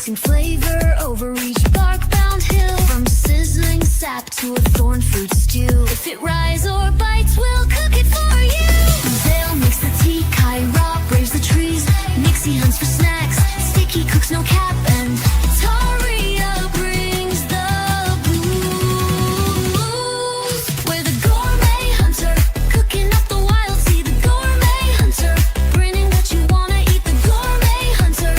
Chasing flavor over each bark-bound hill. From sizzling sap to a thorn fruit stew. If it rise or bites, we'll cook it for you. They'll mix the tea, Kyra braves the trees. Nixie hunts for snacks, Sticky cooks no cap, and Taria brings the booze. We're the Gourmet Hunter, cooking up the Wildsea. The Gourmet Hunter, bringing what you wanna eat. The Gourmet Hunter,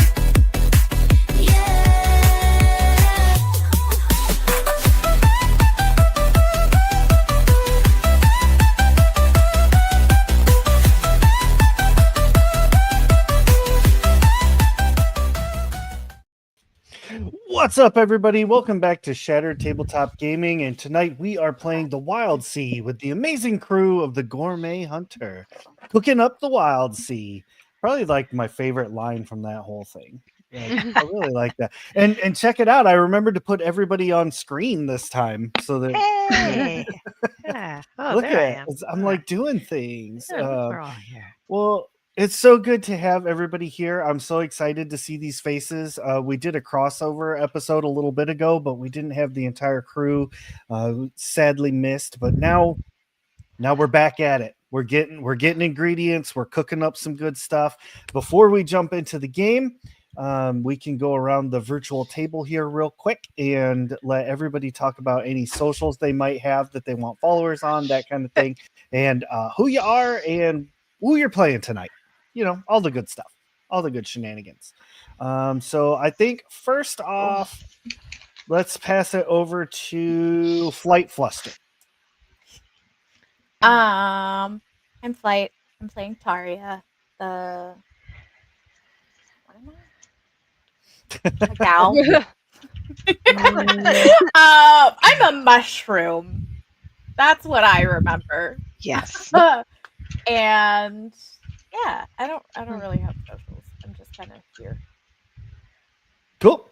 What's up, everybody? Welcome back to Shattered Tabletop Gaming, and tonight we are playing the Wildsea with the amazing crew of the Gourmet Hunter. Cooking up the Wildsea. Probably like my favorite line from that whole thing. I really like that. And check it out. I remembered to put everybody on screen this time so that Hey! Yeah. Oh, look there I at am. it. I'm like doing things. Yeah, we're all here. Well, it's so good to have everybody here. I'm so excited to see these faces. We did a crossover episode a little bit ago, but we didn't have the entire crew. Sadly missed, but now we're back at it. We're getting ingredients. We're cooking up some good stuff. Before we jump into the game, we can go around the virtual table here real quick and let everybody talk about any socials they might have that they want followers on, that kind of thing, and who you are and who you're playing tonight. You know, all the good stuff, all the good shenanigans. So I think first off, let's pass it over to Flight Fluster. I'm Flight. I'm playing Taria. What am I? A gal. I'm a mushroom. That's what I remember. Yes. And yeah, I don't really have socials. I'm just kind of here. Cool.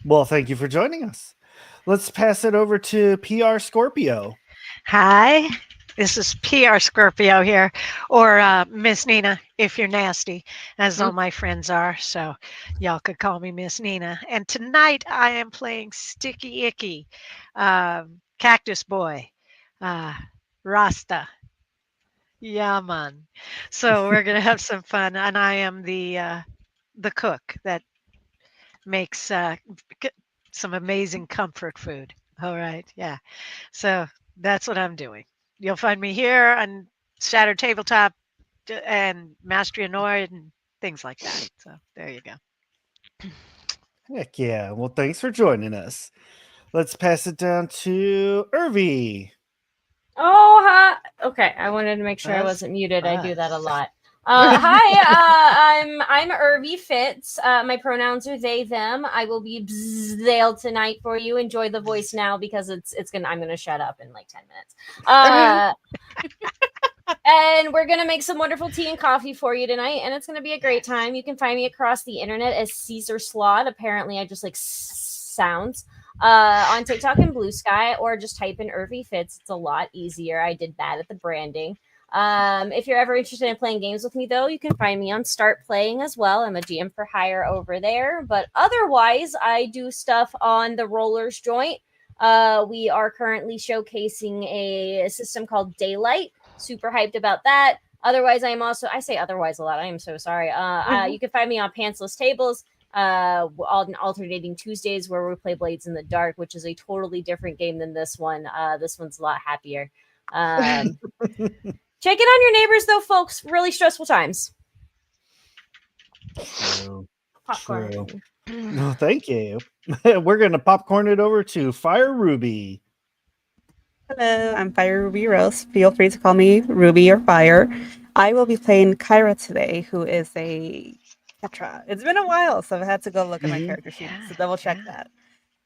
Well, thank you for joining us. Let's pass it over to PR Scorpio. Hi, this is PR Scorpio here, or Miss Nina if you're nasty, as all my friends are. So y'all could call me Miss Nina. And tonight I am playing Sticky Icky, Cactus Boy, Rasta. Yeah, man. So we're gonna have some fun, and I am the cook that makes some amazing comfort food. All right, yeah. So that's what I'm doing. You'll find me here on Shattered Tabletop and Mastery Annoyed and things like that. So there you go. Heck yeah. Well, thanks for joining us. Let's pass it down to Irvi. Oh, hi. Okay, I wanted to make sure I wasn't muted. I do that a lot. Hi, I'm Irvi Fitz. My pronouns are they, them. I will be they'll tonight for you. Enjoy the voice now because I'm gonna shut up in like 10 minutes. And we're gonna make some wonderful tea and coffee for you tonight, and it's gonna be a great time. You can find me across the internet as Caesar Slot. Apparently, I just like sounds. On TikTok and Blue Sky, or just type in Irvi Fitz. It's a lot easier. I did bad at the branding. If you're ever interested in playing games with me, though, you can find me on Start Playing as well. I'm a GM for hire over there. But otherwise, I do stuff on the Rollers Joint. We are currently showcasing a system called Daylight. Super hyped about that. Otherwise, I say otherwise a lot. I am so sorry. You can find me on Pantsless Tables. On alternating Tuesdays where we play Blades in the Dark, which is a totally different game than this one. This one's a lot happier. Check it on your neighbors, though, folks. Really stressful times. True. Popcorn. True. No, thank you. We're going to popcorn it over to Fire Ruby. Hello, I'm Fire Ruby Rose. Feel free to call me Ruby or Fire. I will be playing Kyra today, who is a Petra. It's been a while, so I've had to go look at my character sheet to double check that.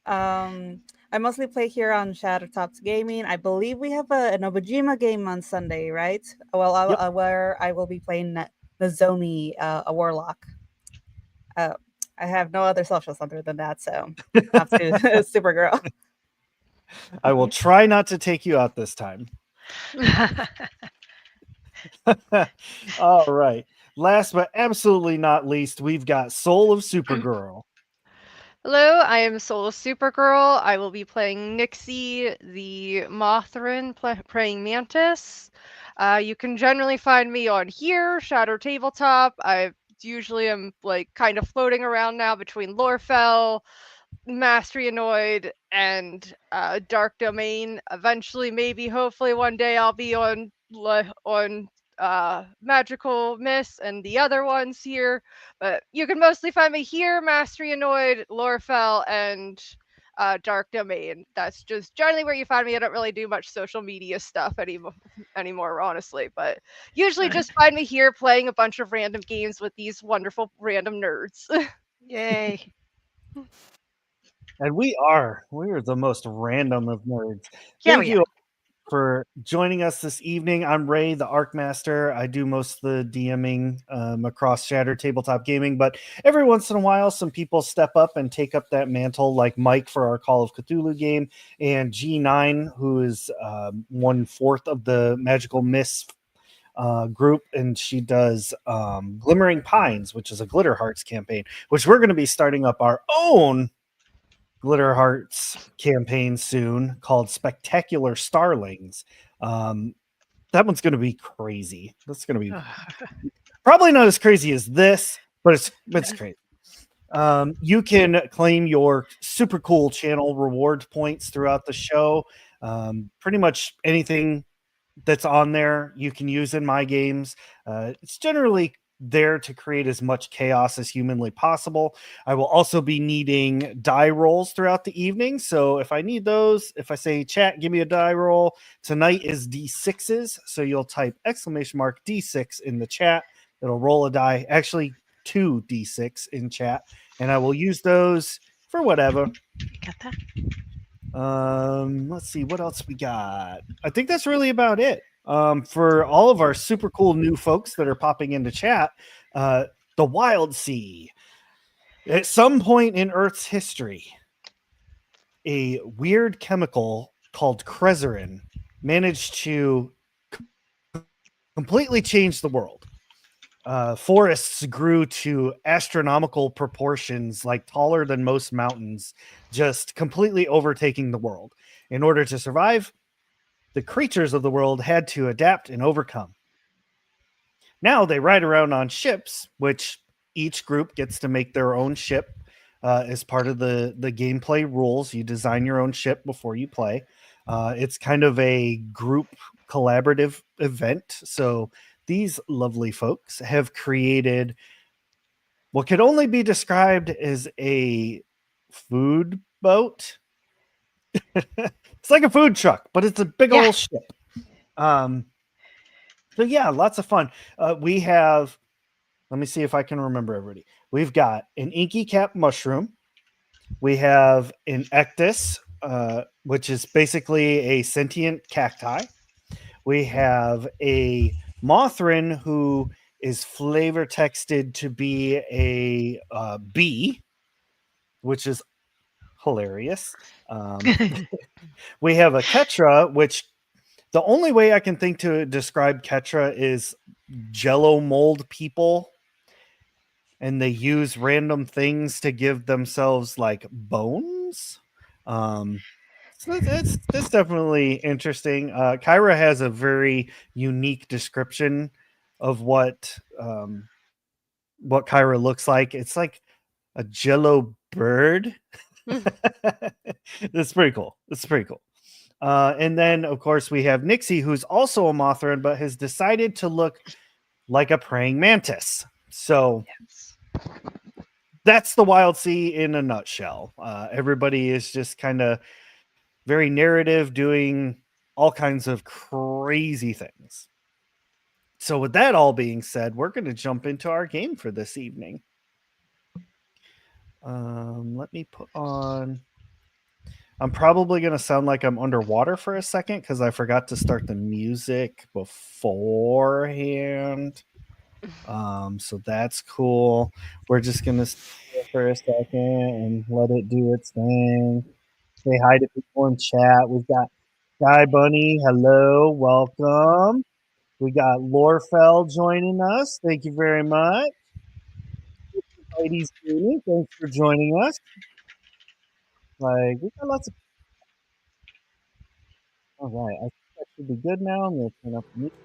I mostly play here on Shattertop Gaming. I believe we have a Nobujima game on Sunday, right? Well, where I will be playing Nozomi, a warlock. I have no other socials other than that, so off to Supergirl. I will try not to take you out this time. All right. Last but absolutely not least, we've got Soul of Supergirl. Hello, I am Soul Supergirl. I will be playing Nixie, the Mothrin praying mantis. You can generally find me on here, Shadow Tabletop. I usually am like kind of floating around now between Lorefell, Mastery Annoyed, and Dark Domain. Eventually, maybe, hopefully, one day I'll be on Magical Miss and the other ones here. But you can mostly find me here, Mastery Annoyed, Lorefell, and Dark Domain. That's just generally where you find me. I don't really do much social media stuff anymore, honestly. But usually just find me here playing a bunch of random games with these wonderful random nerds. Yay. And we're the most random of nerds. Yeah, Thank we you are. for joining us this evening. I'm Ray, the Arc Master. I do most of the DMing across Shattered Tabletop Gaming, but every once in a while, some people step up and take up that mantle, like Mike for our Call of Cthulhu game, and G9, who is 1/4 of the Magical Miss group, and she does Glimmering Pines, which is a Glitter Hearts campaign, which we're going to be starting up our own Glitter Hearts campaign soon called Spectacular Starlings. That one's going to be crazy. That's going to be probably not as crazy as this, but it's crazy. You can claim your super cool channel reward points throughout the show. Pretty much anything that's on there you can use in my games. It's generally there to create as much chaos as humanly possible. I will also be needing die rolls throughout the evening. So if I need those, if I say chat, give me a die roll, tonight is D6s. So you'll type !D6 in the chat. It'll roll a die, actually 2 D6 in chat. And I will use those for whatever. Got that? Let's see what else we got. I think that's really about it. For all of our super cool new folks that are popping into chat, the Wildsea. At some point in Earth's history, a weird chemical called crezerin managed to completely change the world. Forests grew to astronomical proportions, like taller than most mountains, just completely overtaking the world. In order to survive, the creatures of the world had to adapt and overcome. Now they ride around on ships, which each group gets to make their own ship as part of the gameplay rules. You design your own ship before you play. It's kind of a group collaborative event. So these lovely folks have created what could only be described as a food boat. It's like a food truck, but it's a big old ship. So yeah, lots of fun. We have, let me see if I can remember everybody. We've got an inky cap mushroom. We have an ectus, which is basically a sentient cacti. We have a Mothrin who is flavor texted to be a bee, which is hilarious. We have a Ketra, which the only way I can think to describe Ketra is Jello mold people, and they use random things to give themselves like bones. So it's definitely interesting. Kyra has a very unique description of what Kyra looks like. It's like a Jello bird. It's pretty cool. And then, of course, we have Nixie, who's also a Mothrin, but has decided to look like a praying mantis. So that's the Wildsea in a nutshell. Everybody is just kind of very narrative, doing all kinds of crazy things. So with that all being said, we're going to jump into our game for this evening. Let me put on... I'm probably going to sound like I'm underwater for a second because I forgot to start the music beforehand. So that's cool. We're just going to sit for a second and let it do its thing. Say hi to people in chat. We've got Guy Bunny. Hello. Welcome. We got Lorefell joining us. Thank you very much. Ladies, thanks for joining us. Like, we got lots of. All right, I think that should be good now. I'm going to turn up the music.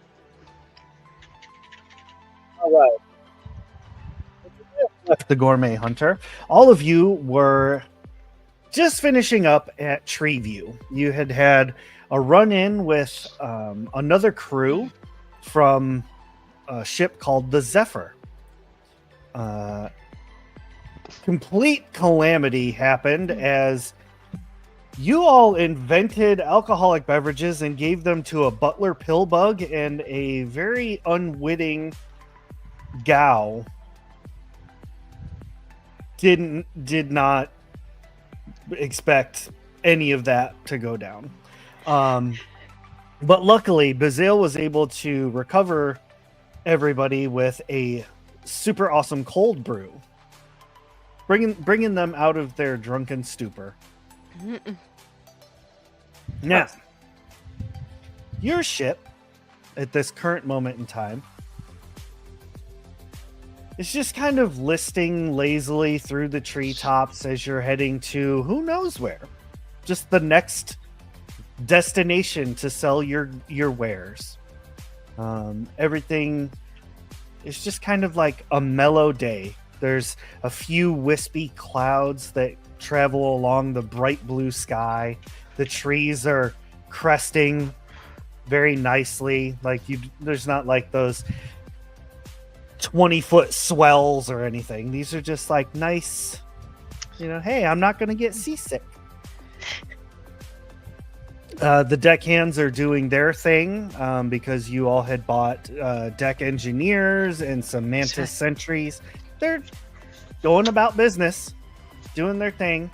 All right. Left the Gourmet Hunter. All of you were just finishing up at Treeview. You had a run-in with another crew from a ship called the Zephyr. Complete calamity happened as you all invented alcoholic beverages and gave them to a butler pillbug, and a very unwitting gal did not expect any of that to go down. But luckily, Bazile was able to recover everybody with a super awesome cold brew, bringing them out of their drunken stupor. Now, your ship at this current moment in time is just kind of listing lazily through the treetops as you're heading to who knows where. Just the next destination to sell your wares. Everything is just kind of like a mellow day. There's a few wispy clouds that travel along the bright blue sky. The trees are cresting very nicely. Like there's not like those 20-foot swells or anything. These are just like nice, hey, I'm not going to get seasick. The deckhands are doing their thing because you all had bought deck engineers and some mantis sentries. They're going about business, doing their thing.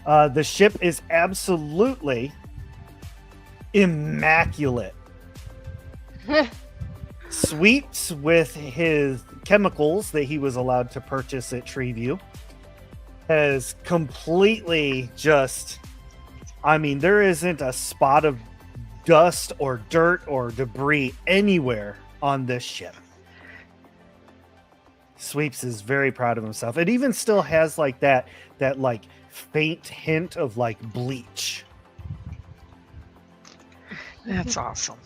The ship is absolutely immaculate. Sweeps with his chemicals that he was allowed to purchase at Treeview has completely just, there isn't a spot of dust or dirt or debris anywhere on this ship. Sweeps is very proud of himself. It even still has like that like faint hint of like bleach. That's awesome.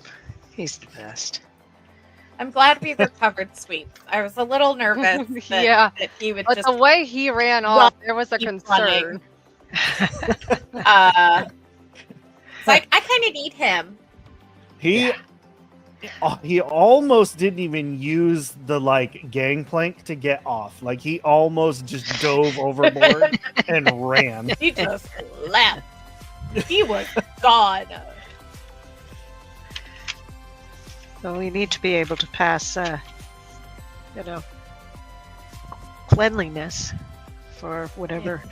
He's the best. I'm glad we recovered Sweeps. I was a little nervous that he would but just... the way he ran off, there was a concern. I kind of need him. He almost didn't even use the like gangplank to get off. Like he almost just dove overboard and ran. He just left. He was gone. So we need to be able to pass, cleanliness for whatever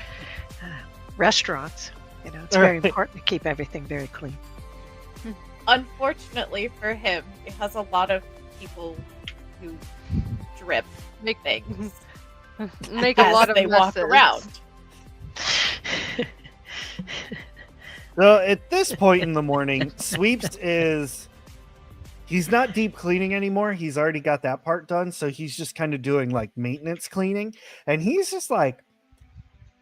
restaurants. It's very important to keep everything very clean. Unfortunately for him, it has a lot of people who drip things. Make a lot of they walk messes. around. So at this point in the morning, Sweeps he's not deep cleaning anymore. He's already got that part done. So he's just kind of doing like maintenance cleaning. And he's just like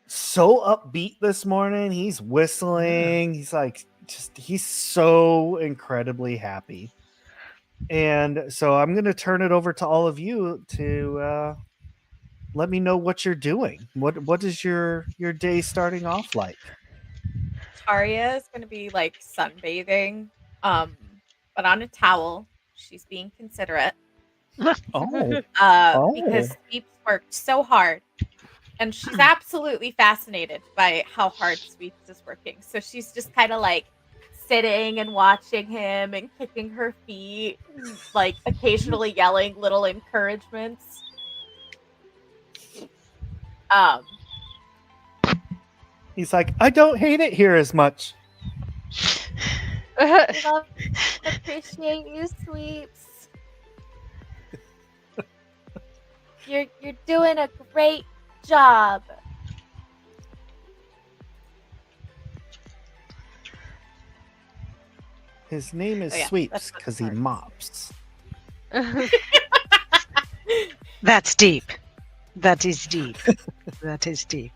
so upbeat this morning. He's whistling. He's like, he's so incredibly happy. And so I'm going to turn it over to all of you to let me know what you're doing. What is your day starting off like? Taria is going to be like sunbathing, but on a towel. She's being considerate. Because Sweeps worked so hard. And she's absolutely fascinated by how hard Sweeps is working. So she's just kind of like sitting and watching him and kicking her feet, like occasionally yelling little encouragements. He's like, I don't hate it here as much. I appreciate you, Sweeps. You're doing a great job. His name is Sweeps because he mops. That's deep. That is deep. That is deep.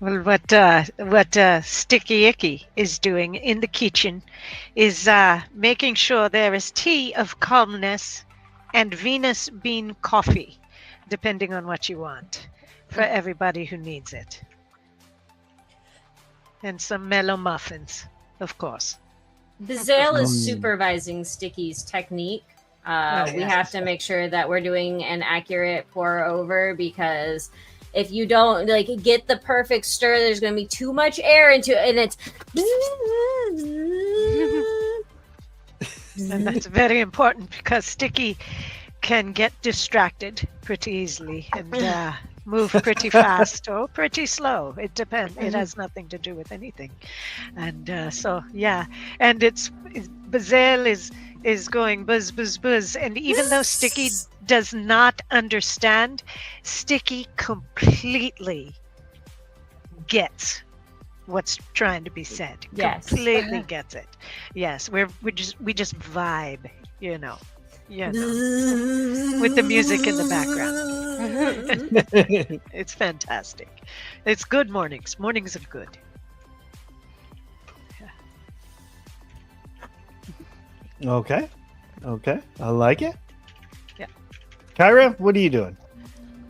Well, what Sticky Icky is doing in the kitchen is making sure there is tea of calmness and Venus bean coffee, depending on what you want, for everybody who needs it. And some mellow muffins, of course. Bazale is Mm. supervising Sticky's technique. Oh, We yeah. have to make sure that we're doing an accurate pour over, because if you don't like get the perfect stir, there's going to be too much air into it, and it's. And that's very important because Sticky can get distracted pretty easily and move pretty fast or pretty slow. It depends. It has nothing to do with anything. And so, yeah. And Bazale is going buzz, buzz, buzz. And even though Sticky does not understand, Sticky completely gets what's trying to be said. Yes. Completely gets it. Yes, we just vibe, with the music in the background. It's fantastic. It's good mornings. Mornings are good. Okay. I like it. Yeah. Kyra, what are you doing?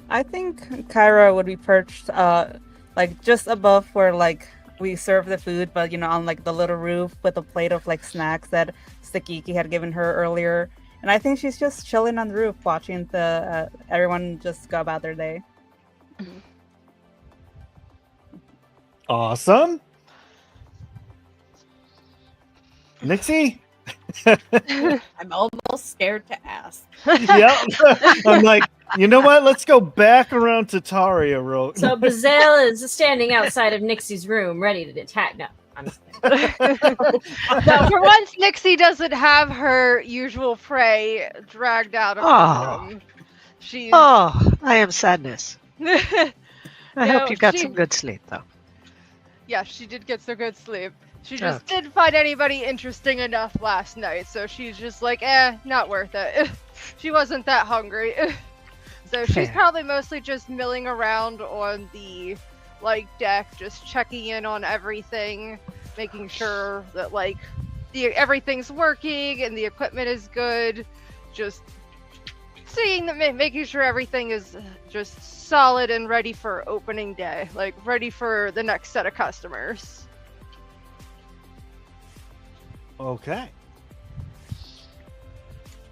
I think Kyra would be perched like just above where like we serve the food, but on like the little roof with a plate of like snacks that Stikiki had given her earlier. And I think she's just chilling on the roof watching the everyone just go about their day. Awesome. Nixie? I'm almost scared to ask. Yep. I'm like, you know what? Let's go back around to Taria road. So Bazale is standing outside of Nixie's room, ready to attack. No, I'm just kidding. No, for once, Nixie doesn't have her usual prey dragged out of her room. She's Oh, I am sadness. I No, hope you got she- some good sleep, though. yeah, she did get some good sleep. She just didn't find anybody interesting enough last night, so she's just like, not worth it. She wasn't that hungry. So she's Fair. probably mostly just milling around on the deck, just checking in on everything, making sure that everything's working and the equipment is good. Just seeing that, making sure everything is just solid and ready for opening day, ready for the next set of customers. Okay.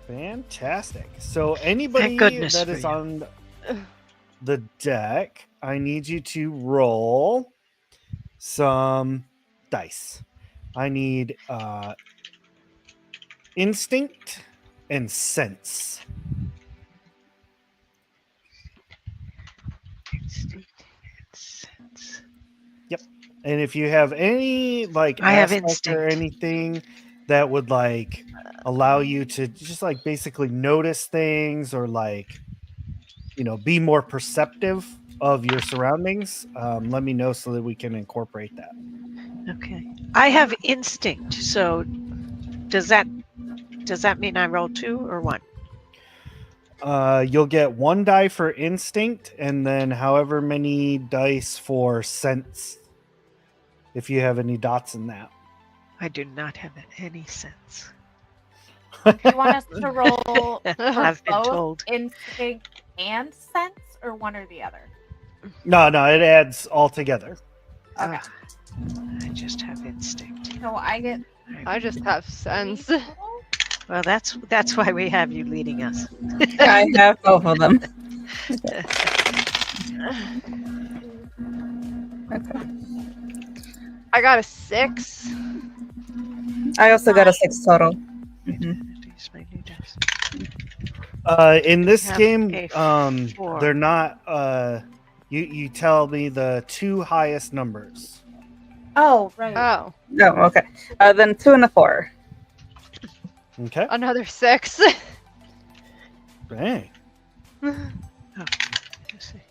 Fantastic. So anybody goodness that for is you. on the deck, I need you to roll some dice. I need instinct and sense. And if you have any I have aspect or instinct. anything that would allow you to just basically notice things or be more perceptive of your surroundings, let me know so that we can incorporate that. Okay. I have instinct, so does that mean I roll 2 or 1? You'll get 1 die for instinct and then however many dice for sense, if you have any dots in that. I do not have any sense. Do you want us to roll for I've been both told. instinct and sense, or one or the other? No, it adds all together. Okay. I just have instinct. So I get I just have sense. three Well, that's why we have you leading us. I have both of them. Okay. I got a 6. I also got a 6 total. Mhm. Use my new dice. In this Have game, a 4. they're not. You tell me the 2 highest numbers. Oh, right. Oh, Oh, okay. Then 2 and a 4. Okay. another 6. Right. Oh, let's see.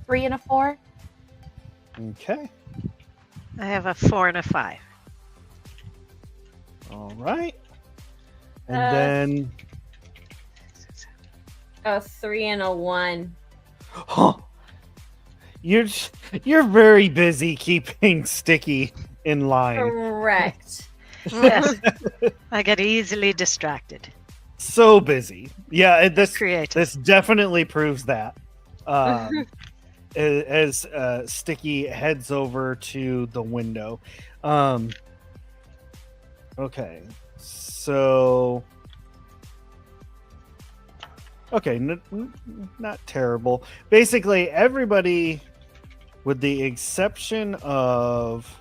3 and a 4. Okay. I have a 4 and a 5. All right. And Uh, then, A 3 and a 1. huh, you're very busy keeping Sticky in line. Correct. Yes. I get easily distracted. So busy. Yeah, this Creative. definitely proves that. As Sticky heads over to the window. Okay, so okay, not terrible. Basically, everybody, with the exception of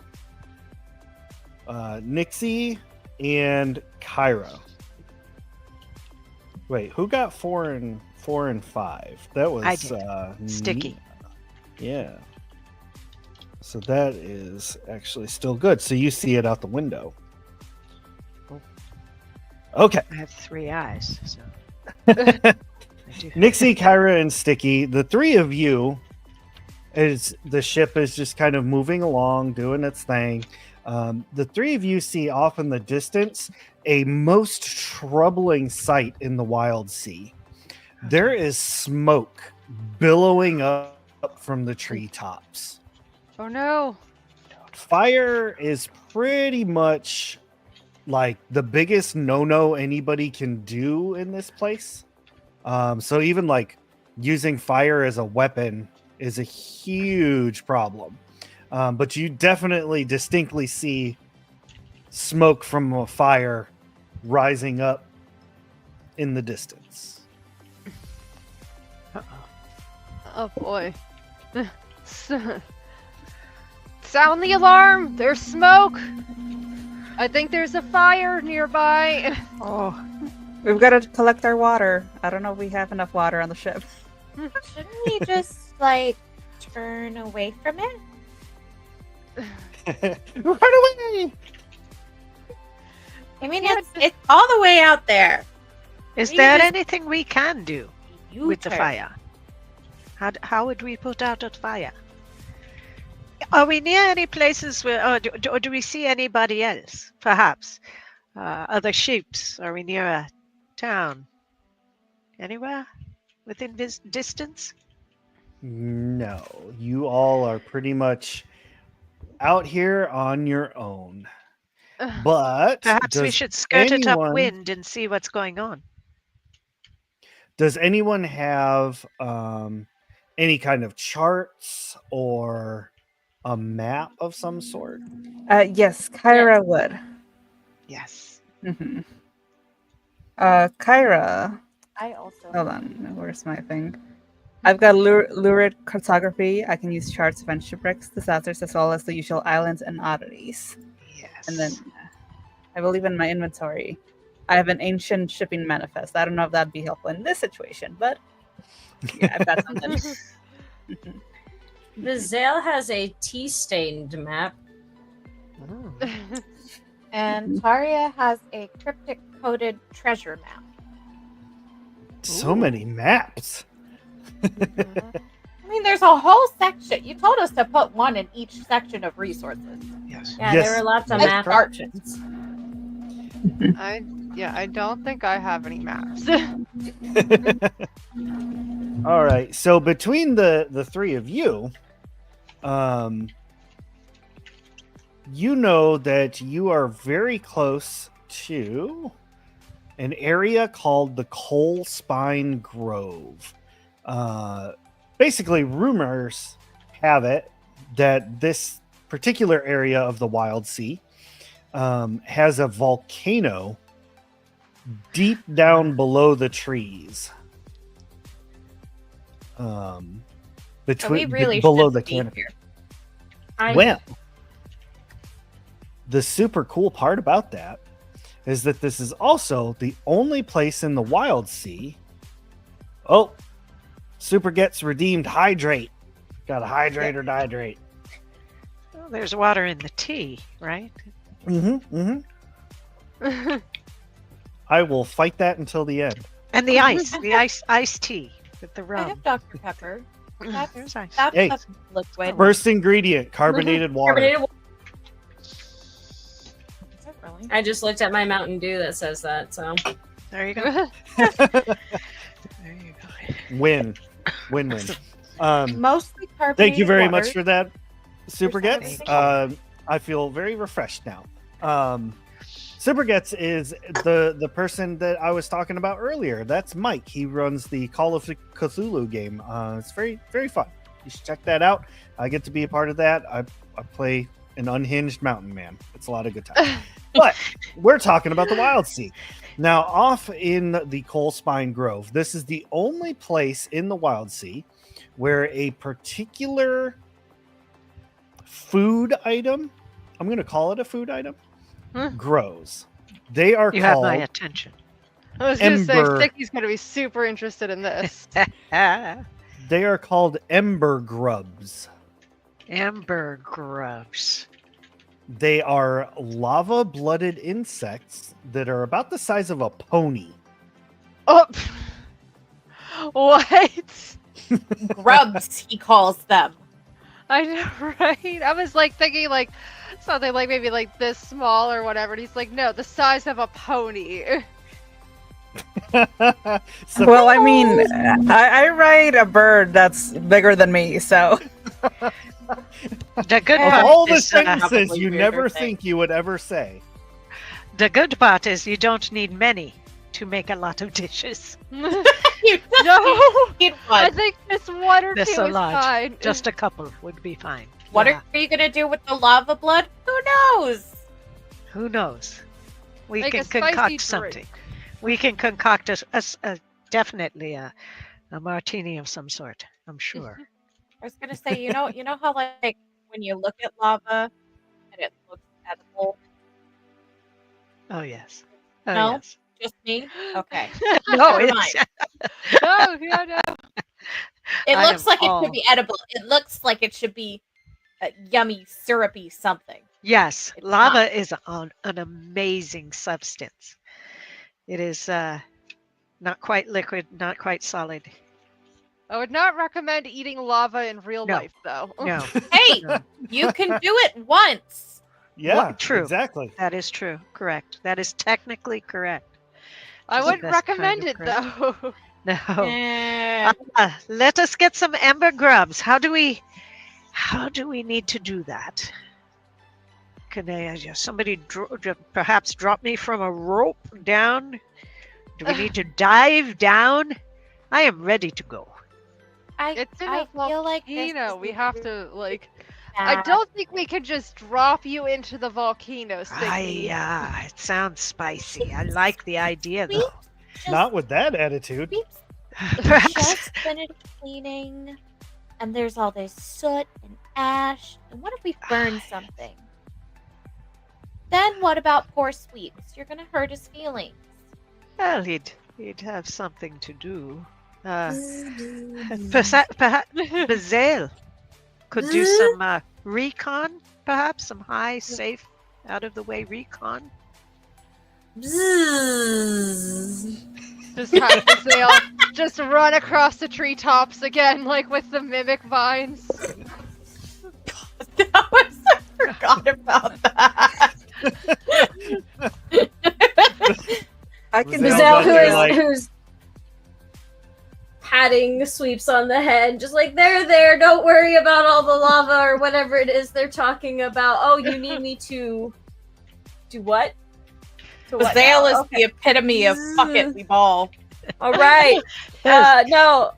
Nixie and Kyra. Wait, who got 4 and 5? That was I did. Sticky. Yeah. So that is actually still good. So you see it out the window. Okay. I have 3 eyes. So. Nixie, Kyra, and Sticky, the 3 of you, as the ship is just kind of moving along, doing its thing. The 3 of you see off in the distance a most troubling sight in the Wildsea. There is smoke billowing up from the treetops. Oh no. Fire is pretty much like the biggest no-no anybody can do in this place. So even like using fire as a weapon is a huge problem. But you definitely distinctly see smoke from a fire rising up in the distance. Oh boy. Sound the alarm! There's smoke! I think there's a fire nearby. Oh, We've got to collect our water. I don't know if we have enough water on the ship. Shouldn't we just like turn away from it? Run away! I mean, it's all the way out there. is We there just- anything we can do with the turn. fire? How would we put out that fire? Are we near any places where, or do we see anybody else? Perhaps other ships? Are we near a town? Anywhere within distance? No, you all are pretty much out here on your own. But Perhaps we does should skirt it anyone- upwind and see what's going on. Does anyone have any kind of charts or a map of some sort? Yes, Kyra would. Yes. Mm-hmm. Kyra, I also. hold on. Where's my thing? I've got lurid cartography. I can use charts of shipwrecks, disasters, as well as the usual islands and oddities. Yes. And then I believe in my inventory, I have an ancient shipping manifest. I don't know if that'd be helpful in this situation, but yeah, I've got something. The Zale has a tea-stained map. Oh. And Taria has a cryptic coded treasure map. So many maps. I mean, there's a whole section. You told us to put one in each section of resources. Yes. Yeah, Yes. there were lots of That's map art. options. I don't think I have any maps. All right. So between the 3 of you, you know that you are very close to an area called the Coal Spine Grove. Basically, rumors have it that this particular area of the Wildsea has a volcano deep down below the trees. So Between we really below should the be canopy. here. Well, the super cool part about that is that this is also the only place in the Wildsea. Oh, super gets redeemed. Hydrate. Got to hydrate or dihydrate. Well, there's water in the tea, right? I will fight that until the end. And the iced tea with the I rum. have Dr. Pepper. That's, There's ice. that's Hey. a liquid. First ingredient: carbonated water. Carbonated wa- Is it really? I just looked at my Mountain Dew that says that, so. There you go. There you go. Win. Mostly carbonated Thank you very water. much for that, Super There's Gets. everything I feel very refreshed now. Super Gets is the person that I was talking about earlier. That's Mike. He runs the Call of Cthulhu game. It's very, very fun. You should check that out. I get to be a part of that. I play an unhinged mountain man. It's a lot of good time. But we're talking about the Wildsea. Now, off in the Coal Spine Grove, this is the only place in the Wildsea where a particular food item, I'm going to call it a food item, grows. They are You have called my attention. I was gonna say Ember. Sticky's gonna be super interested in this. they are called ember grubs. Amber grubs. They are lava-blooded insects that are about the size of a pony. Oh, what? Grubs, he calls them. I know, right? I was like thinking like something like maybe like this small or whatever. And he's like, no, the size of a pony. So- Well, I mean, I ride a bird that's bigger than me, so The good of part all the is, sentences probably you weirder never thing. think you would ever say. the good part is you don't need many to make a lot of dishes. No, You need I one. think just one or This two a is lot. fine. Just a couple would be fine. What Yeah. are you gonna do with the lava blood? Who knows? Who knows? We Make can a spicy concoct drink. something. We can concoct definitely a martini of some sort. I'm sure. I was gonna say, you know how like when you look at lava and it looks edible. Oh yes. Oh No? yes. Just me? Okay. No, Never it's No, no. It I looks am like it all- should be edible. It looks like it should be yummy, syrupy something. yes. It's Lava not. is an amazing substance. It is not quite liquid, not quite solid. I would not recommend eating lava in real No. life, though. No, Hey, no. you can do it once. Yeah, true. exactly. That is true. Correct. That is technically correct. I It's the wouldn't best kind recommend of it, bread. though. No. Eh, Let us get some ember grubs. How do we need to do that? Can somebody perhaps drop me from a rope down? Do we need to dive down? I am ready to go. It's in a I feel like this volcano. is We a have really to, like... I bad- don't think we could just drop you into the volcano, Sticky. Yeah, it sounds spicy. I like the idea though. Not with that attitude. We've Perhaps just finished cleaning, and there's all this soot and ash. And what if we burn something? Then what about poor Sweeps? You're gonna hurt his feelings. well, he'd have something to do. Perhaps Bazale could do some recon, perhaps some high, safe, out of the way recon. Just have Bazale just run across the treetops again, like with the mimic vines. I forgot about that. I can Was do that Bazelle, They're like- who's patting Sweeps on the head, just like, there, don't worry about all the lava or whatever it is they're talking about. Oh, you need me to do what? To what Bazale now? is Okay. the epitome of fuck it, we ball. All right. No.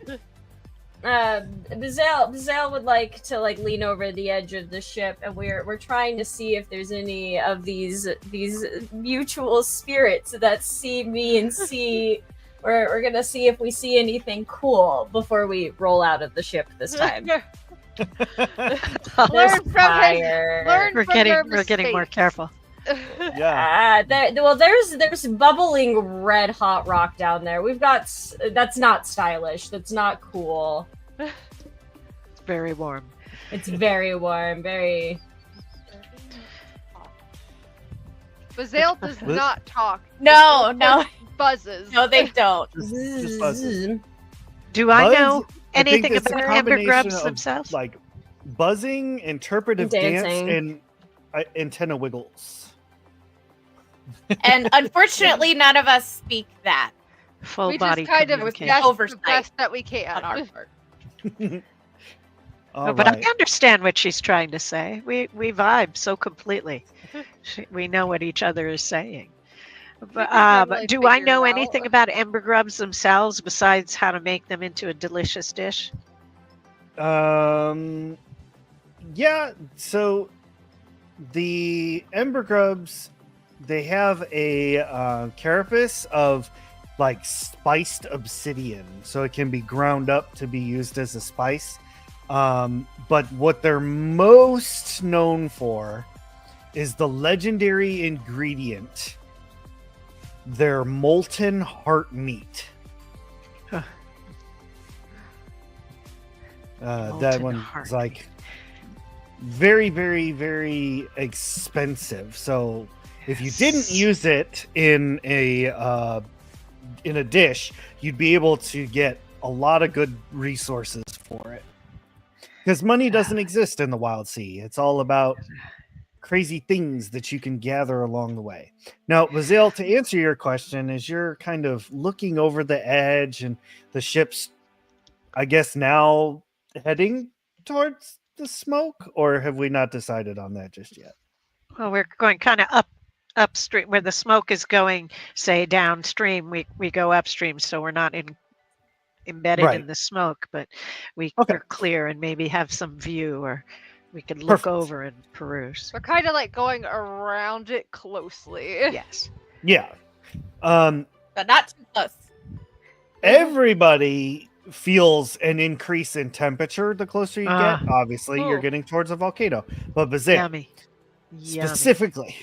Bazale would like to lean over the edge of the ship, and we're trying to see if there's any of these mutual spirits that see me and see. We're gonna see if we see anything cool before we roll out of the ship this time. Learn There's from him. fire. Learn We're from your getting more mistakes. careful. Yeah. There's bubbling red hot rock down there. We've got that's not stylish. That's not cool. It's very warm. It's very warm. Very. Bazale does What? not talk. No, no, Buzzes. no, they don't. Just buzzes. Do I Buzz, know I think anything it's a about amber combination grubs of, themselves? Like buzzing, interpretive Dancing. dance, and antenna wiggles. And unfortunately, none of us speak that Full We body just kind of communication. guess Oversight the best that we on our can. part. All but right. I understand what she's trying to say. We vibe so completely. We know what each other is saying. But generally do I figure know it anything out. about ember grubs themselves besides how to make them into a delicious dish? Yeah, so the ember grubs, they have a carapace of like spiced obsidian, so it can be ground up to be used as a spice. But what they're most known for is the legendary ingredient, their molten heart meat. Huh. That Molten one's heart like very, very, very expensive. So if you didn't Yes. use it in a dish, you'd be able to get a lot of good resources for it. Because money doesn't exist in the Wildsea. It's all about crazy things that you can gather along the way. Now, Bazil, to answer your question, as you're kind of looking over the edge and the ship's, I guess, now heading towards the smoke, or have we not decided on that just yet? Well, we're going kind of upstream where the smoke is going, say downstream. We go upstream, so we're not embedded Right. in the smoke, but Okay. we're clear and maybe have some view, or we could look Perfect. over and peruse. We're kind of like going around it closely. Yes. Yeah. But not too close. Everybody feels an increase in temperature the closer you get. Obviously, you're Oh. getting towards a volcano. But Bazil, Yummy. Yummy. specifically,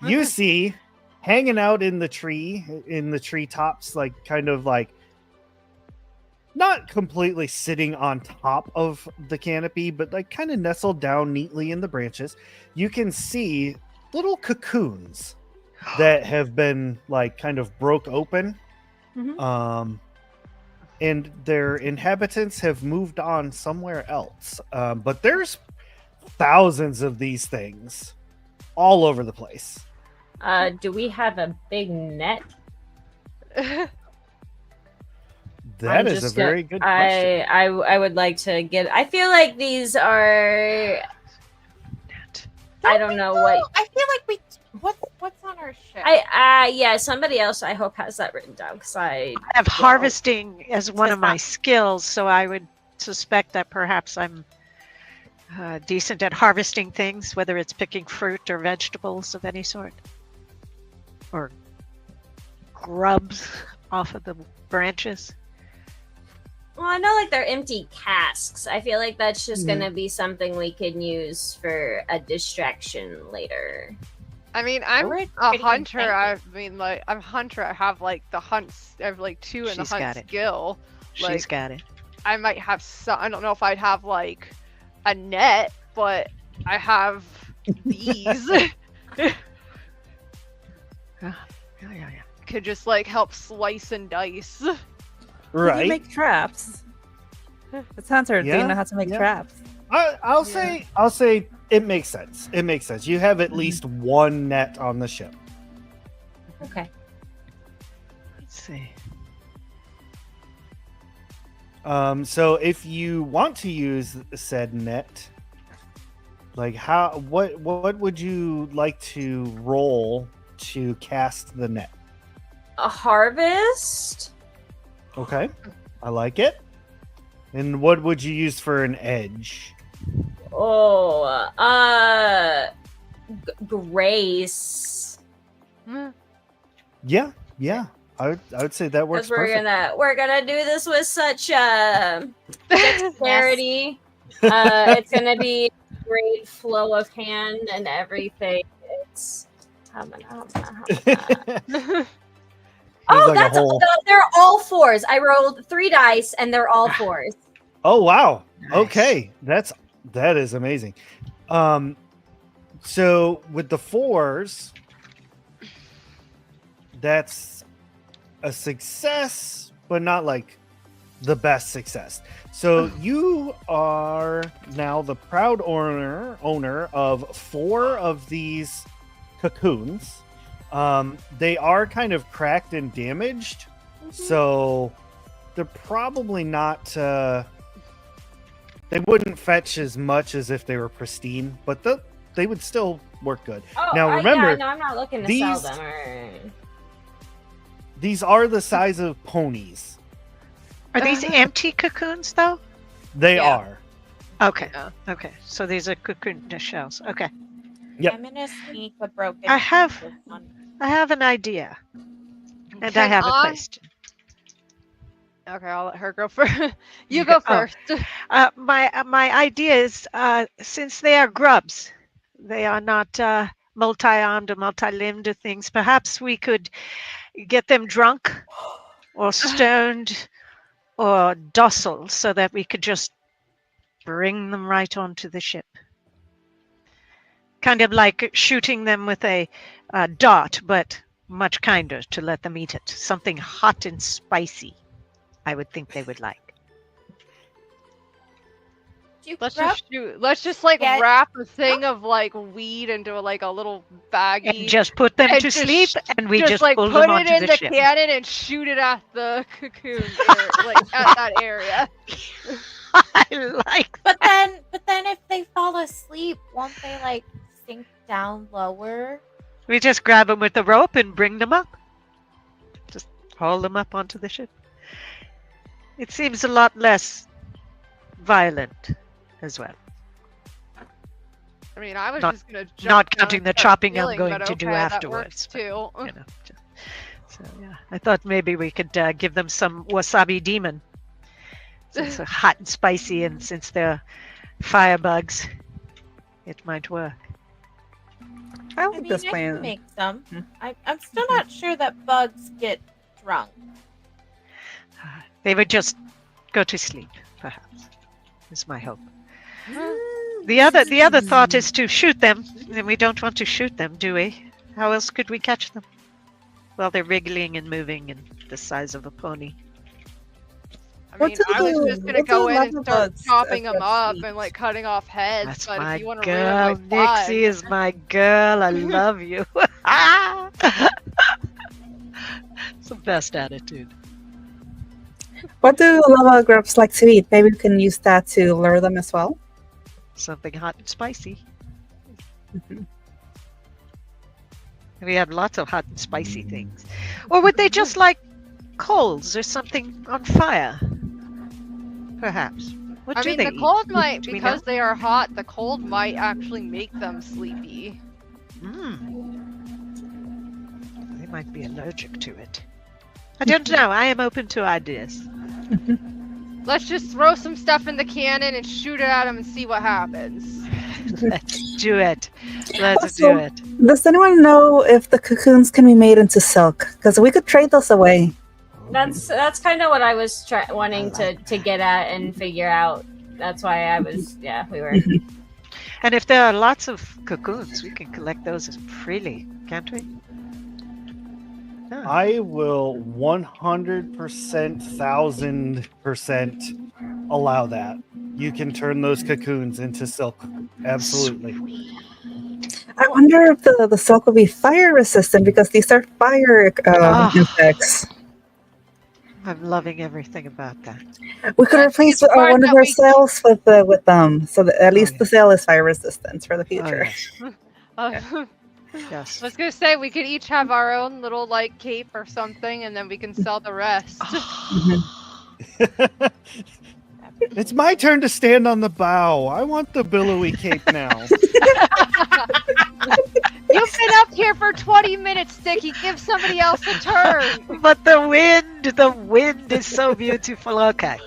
you see hanging out in the treetops, like kind of like not completely sitting on top of the canopy, but like kind of nestled down neatly in the branches. You can see little cocoons that have been like kind of broke open. Mhm. And their inhabitants have moved on somewhere else. But there's thousands of these things all over the place. Do we have a big net? That is a very good question. I would like to get. I feel like these are. I don't know what. I feel like we. What's on our ship? Yeah, somebody else I hope has that written down because I have harvesting as one of my skills, so I would suspect that perhaps I'm decent at harvesting things, whether it's picking fruit or vegetables of any sort, or grubs off of the branches. Well, I know like they're empty casks. I feel like that's just gonna be something we can use for a distraction later. I mean, I'm Alright, a pretty hunter. good. I mean, like, I'm a hunter. I have like the hunts. I have like 2 in the She's got hunt it. skill. She's Like, got it. I might have some. I don't know if I'd have like a net, but I have these. Yeah. Could just like help slice and dice. You Right. make traps. It's Hunter. Do Yeah, you know how to make yeah. traps? I'll say it makes sense. It makes sense. You have at least one net on the ship. Okay. Let's see. So if you want to use said net, like what would you like to roll to cast the net? A harvest. Okay, I like it. And what would you use for an edge? Oh, Grace. Yeah, I would say that works Because we're perfect. gonna do this with such dexterity. It's gonna be a great flow of hand and everything. It's There's oh, like a that's whole- they're all 4s. I rolled 3 dice and they're all 4s. Oh wow. Nice. Okay. That is amazing. So with the 4s, that's a success, but not like the best success. So you are now the proud owner of 4 of these cocoons. They are kind of cracked and damaged, so they're probably not They wouldn't fetch as much as if they were pristine, but they would still work good. Oh, Now remember, no, I'm not looking to sell these- them. Or... These are the size of ponies. Are these empty cocoons, though? They Yeah. are. Okay. Yeah. Okay. So these are cocoon shells. Okay. Yep. I'm gonna sneak a broken. I have- pieces on- I have an idea, and I Can have a I- question. Okay, I'll let her go first. You You go go- oh. first. My idea is, since they are grubs, they are not multi-armed or multi-limbed or things. Perhaps we could get them drunk, or stoned, or docile, so that we could just bring them right onto the ship. Kind of like shooting them with a dart, but much kinder to let them eat it. Something hot and spicy, I would think they would like. You Let's grab- just shoot. Let's just like Get- wrap a thing of like weed into like a little baggie. And just put them and to just sleep, and we just like pull put them it onto in the the ship. cannon and shoot it at the cocoon, like at that area. I like But then if they fall asleep, won't they like sink down lower? We just grab them with the rope and bring them up. Just haul them up onto the ship. It seems a lot less violent as well. I mean, I was Not- just gonna jump not down counting and the start chopping I'm stealing, going but to do okay, that afterwards, works too. You know. So yeah, I thought maybe we could give them some wasabi demon. Since they're hot and spicy, and since they're firebugs, it might work. I I like mean, this I plan. can make some. Hmm. I'm still not sure that bugs get drunk. They would just go to sleep, perhaps. Is my hope. The other thought is to shoot them, and we don't want to shoot them, do we? How else could we catch them? Well, they're wriggling and moving and the size of a pony. I What mean, do I was the- just gonna what do go in and lava start bugs chopping them affect up sleep? and like cutting off heads. That's but my if you want to girl. ruin my fun, Nixie is my girl. I love you. It's the best attitude. What do lava grubs like to eat? Maybe we can use that to lure them as well. Something hot and spicy. Mhm. We have lots of hot and spicy things. Or would they just like coals or something on fire? Perhaps. What I do mean, they the eat? cold might, Do we because know? they are hot, the cold might actually make them sleepy. They might be allergic to it. I don't know. I am open to ideas. Let's just throw some stuff in the cannon and shoot it at them and see what happens. Let's do it. Let's Also- do it. Does anyone know if the cocoons can be made into silk? Because we could trade those away. That's kind of what I was wanting to get at and figure out. That's why I was we were. And if there are lots of cocoons, we can collect those freely, can't we? Yeah. I will 100%, 1000% allow that. You can turn those cocoons into silk. Absolutely. I wonder if the silk will be fire resistant because these are fire insects. I'm loving everything about that. We could That's replace the part one of that our we- sails with them, so that at least yeah. the sail is fire resistant for the Oh, future. yes. I Yes. was gonna say we could each have our own little like cape or something, and then we can sell the rest. It's my turn to stand on the bow. I want the billowy cape now. You've been up here for 20 minutes, Sticky. Give somebody else a turn. But the wind is so beautiful. Okay.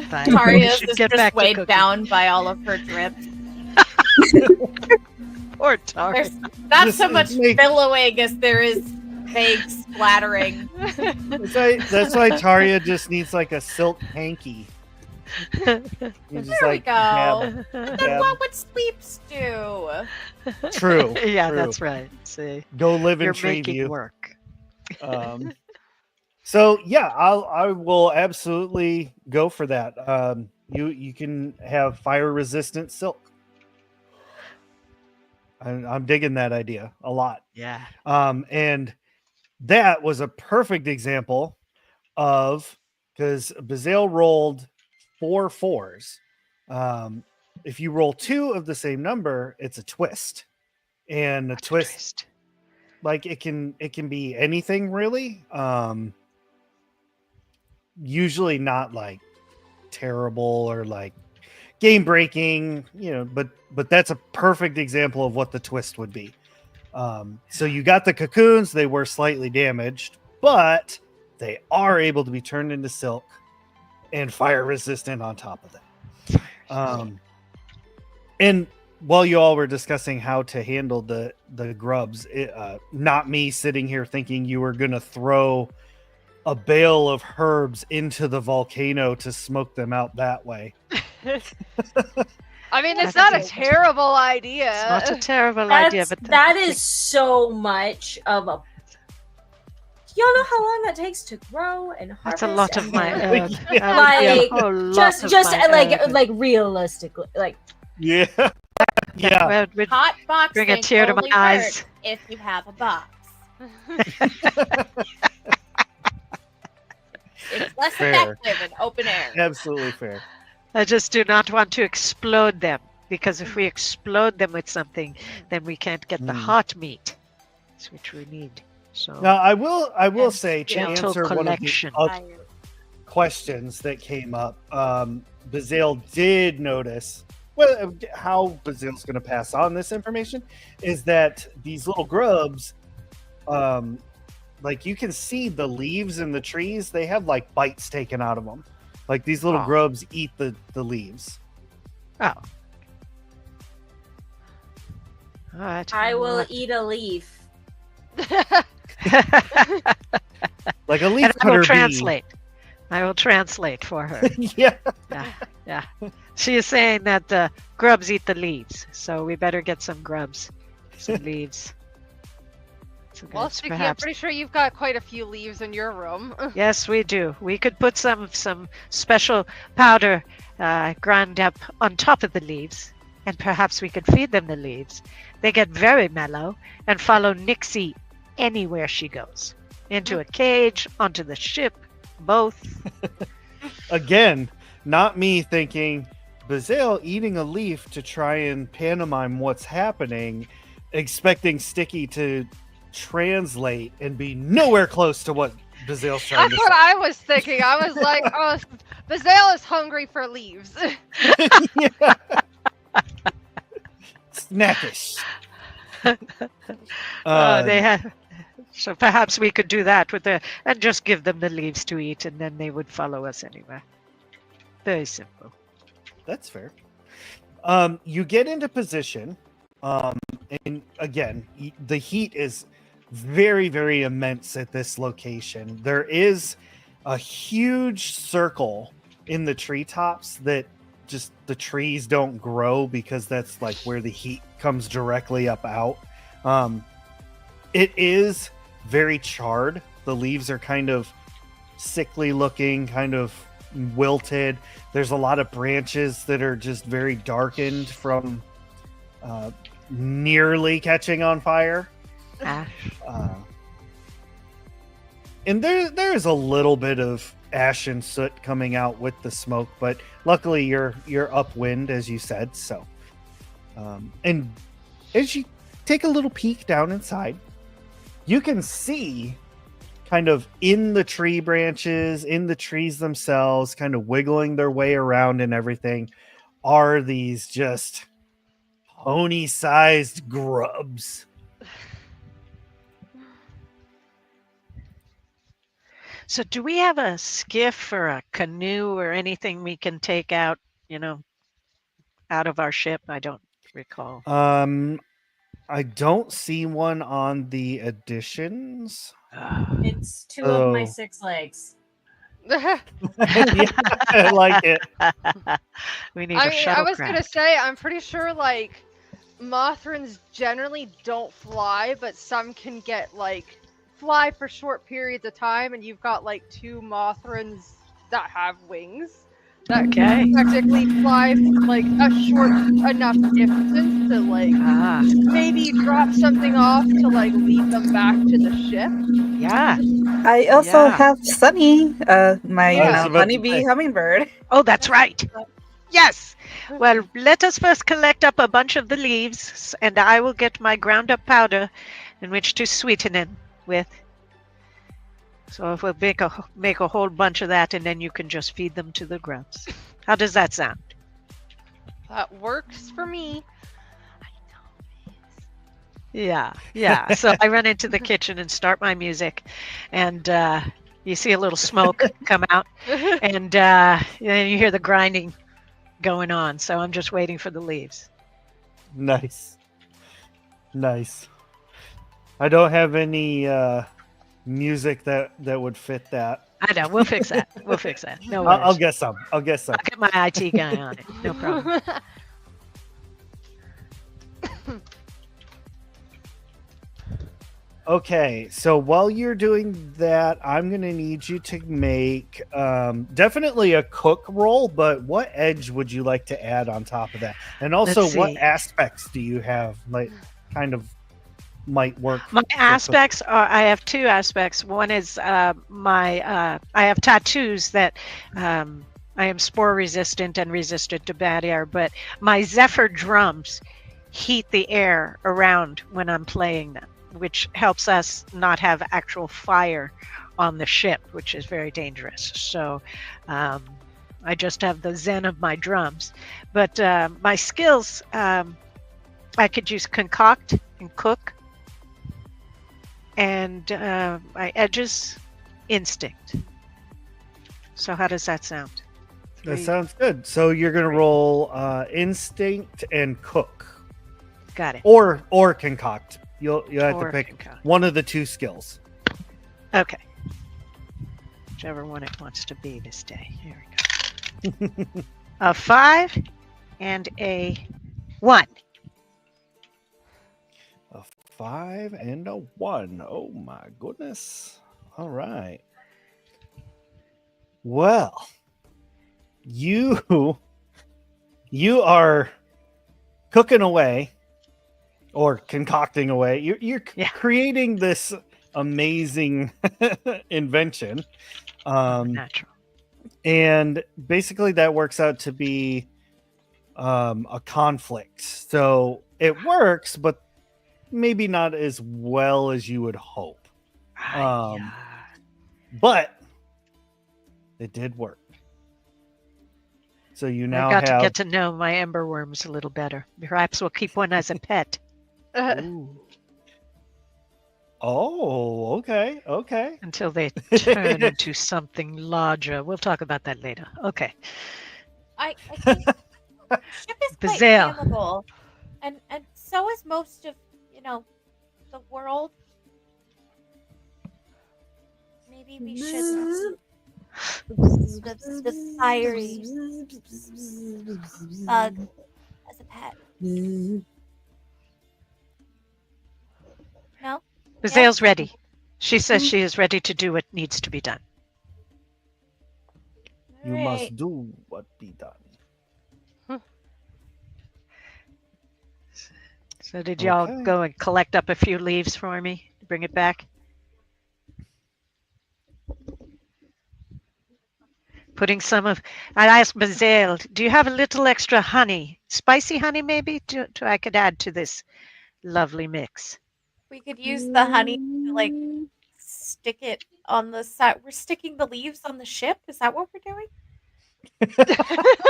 Fine. We Marius should is get just back to weighed cooking. down by all of her drips. Poor Tara. There's not This so is much me. billowing as there is vague splattering. That's why Taria just needs like a silk hanky. You just, There we like, go. dab- Then dab. what would sleeps do? True. Yeah, true. that's right. See, Go live in you're making Treeview. work. So yeah, I will absolutely go for that. You can have fire resistant silk. I'm digging that idea a lot. Yeah. And that was a perfect example of, because Bazale rolled 4 4s, If you roll 2 of the same number, it's a twist. And a twist, like it can be anything really. Usually not like terrible or like game breaking, but that's a perfect example of what the twist would be. So you got the cocoons, they were slightly damaged, but they are able to be turned into silk and fire resistant on top of that. And while you all were discussing how to handle the grubs, not me sitting here thinking you were going to throw a bale of herbs into the volcano to smoke them out that way. I mean, it's not a terrible idea. It's not a terrible idea, but that is so much of a. Y'all know how long that takes to grow and harvest? that's a lot of my herb. Like just realistically, like Yeah. Yeah. Hot box Bring a tear to my eyes. if you have a box. It's less Fair. effective in open air. Absolutely fair. I just do not want to explode them, because if we explode them with something, then we can't get the hot meat, which we need. So Now, I will say, to gentle answer one of the collection. other questions that came up, Bazale did notice, well, how Bazale's going to pass on this information is that these little grubs, like you can see the leaves in the trees, they have like bites taken out of them. Like these little grubs eat the leaves. Oh. All right. I will eat a leaf. Like a leaf And I cutter will bee. translate. I will translate for her. Yeah. Yeah. She is saying that the grubs eat the leaves, so we better get some grubs, some leaves. So Well, that's Sticky, I'm perhaps. pretty sure you've got quite a few leaves in your room. Yes, we do. We could put some special powder ground up on top of the leaves, and perhaps we could feed them the leaves. They get very mellow and follow Nixie anywhere she goes. Into a cage, onto the ship, both. Again, not me thinking Bazale eating a leaf to try and pantomime what's happening, expecting Sticky to translate and be nowhere close to what Bazale's trying That's to what say. I was thinking. I was like, oh, Bazale is hungry for leaves. Yeah. Snackish. They have. So perhaps we could do that and just give them the leaves to eat, and then they would follow us anywhere. Very simple. That's fair. You get into position, and again, the heat is very, very immense at this location. There is a huge circle in the treetops that just the trees don't grow because that's like where the heat comes directly up out. It is very charred. The leaves are kind of sickly looking, kind of wilted. There's a lot of branches that are just very darkened from nearly catching on fire. And there is a little bit of ash and soot coming out with the smoke, but luckily you're upwind, as you said. So, and as you take a little peek down inside, you can see kind of in the tree branches, in the trees themselves, kind of wiggling their way around and everything, are these just pony-sized grubs. So do we have a skiff or a canoe or anything we can take out, out of our ship? I don't recall. I don't see one on the additions. It's 2 of my Oh. 6 legs. Yeah, I like it. We need I a mean, I was shuttlecraft. gonna say, I'm pretty sure like Mothrans generally don't fly, but some can get like fly for short periods of time, and you've got like 2 Mothrans that have wings that Okay. can technically fly like a short enough distance to like maybe drop something off to like lead them back to the ship. Yeah. I also Yeah. have Sunny, my I was about to honeybee say. hummingbird. Oh, that's right. Yes. Well, let us first collect up a bunch of the leaves, and I will get my ground up powder in which to sweeten it with. So if we'll make a whole bunch of that, and then you can just feed them to the grubs. How does that sound? That works for me. Yeah. So I run into the kitchen and start my music, and you see a little smoke come out, and then you hear the grinding going on. So I'm just waiting for the leaves. Nice. I don't have any music that would fit that. I know. We'll fix that. No I'll worries. get some. I'll get my IT guy on it. No problem. Okay, so while you're doing that, I'm going to need you to make definitely a cook roll, but what edge would you like to add on top of that? And also, Let's what see. aspects do you have, like, kind of might work? My aspects are, I have two aspects. One is I have tattoos that I am spore resistant and resistant to bad air, but my Zephyr drums heat the air around when I'm playing them, which helps us not have actual fire on the ship, which is very dangerous. So I just have the zen of my drums. But my skills, I could use concoct and cook. And my edges, instinct. So how does that sound? That sounds good. So you're going to roll instinct and cook. Got it. Or concoct. You'll have to Or pick concoct. one of the two skills. Okay. Whichever one it wants to be this day. Here we go. A 5 and a 1. A 5 and a 1. Oh my goodness. All right. Well, you are cooking away or concocting away. You're creating this amazing invention. Natural. And basically that works out to be a conflict. So it works, but maybe not as well as you would hope. But it did work. So you now I got have... to get to know my ember worms a little better. Perhaps we'll keep one as a pet. Ooh. Oh, okay. Until they turn into something larger. We'll talk about that later. Okay. I think ship is quite Bazale. flammable, and so is most of the world. Maybe we should the fiery bug as a pet. No. Bazale's ready. She says she is ready to do what needs to be done. You must do what be done. So did y'all go and collect up a few leaves for me to bring it back? Putting some of... I asked Bazale, do you have a little extra honey? Spicy honey, maybe? I could add to this lovely mix. We could use the honey to stick it on the side. We're sticking the leaves on the ship. Is that what we're doing?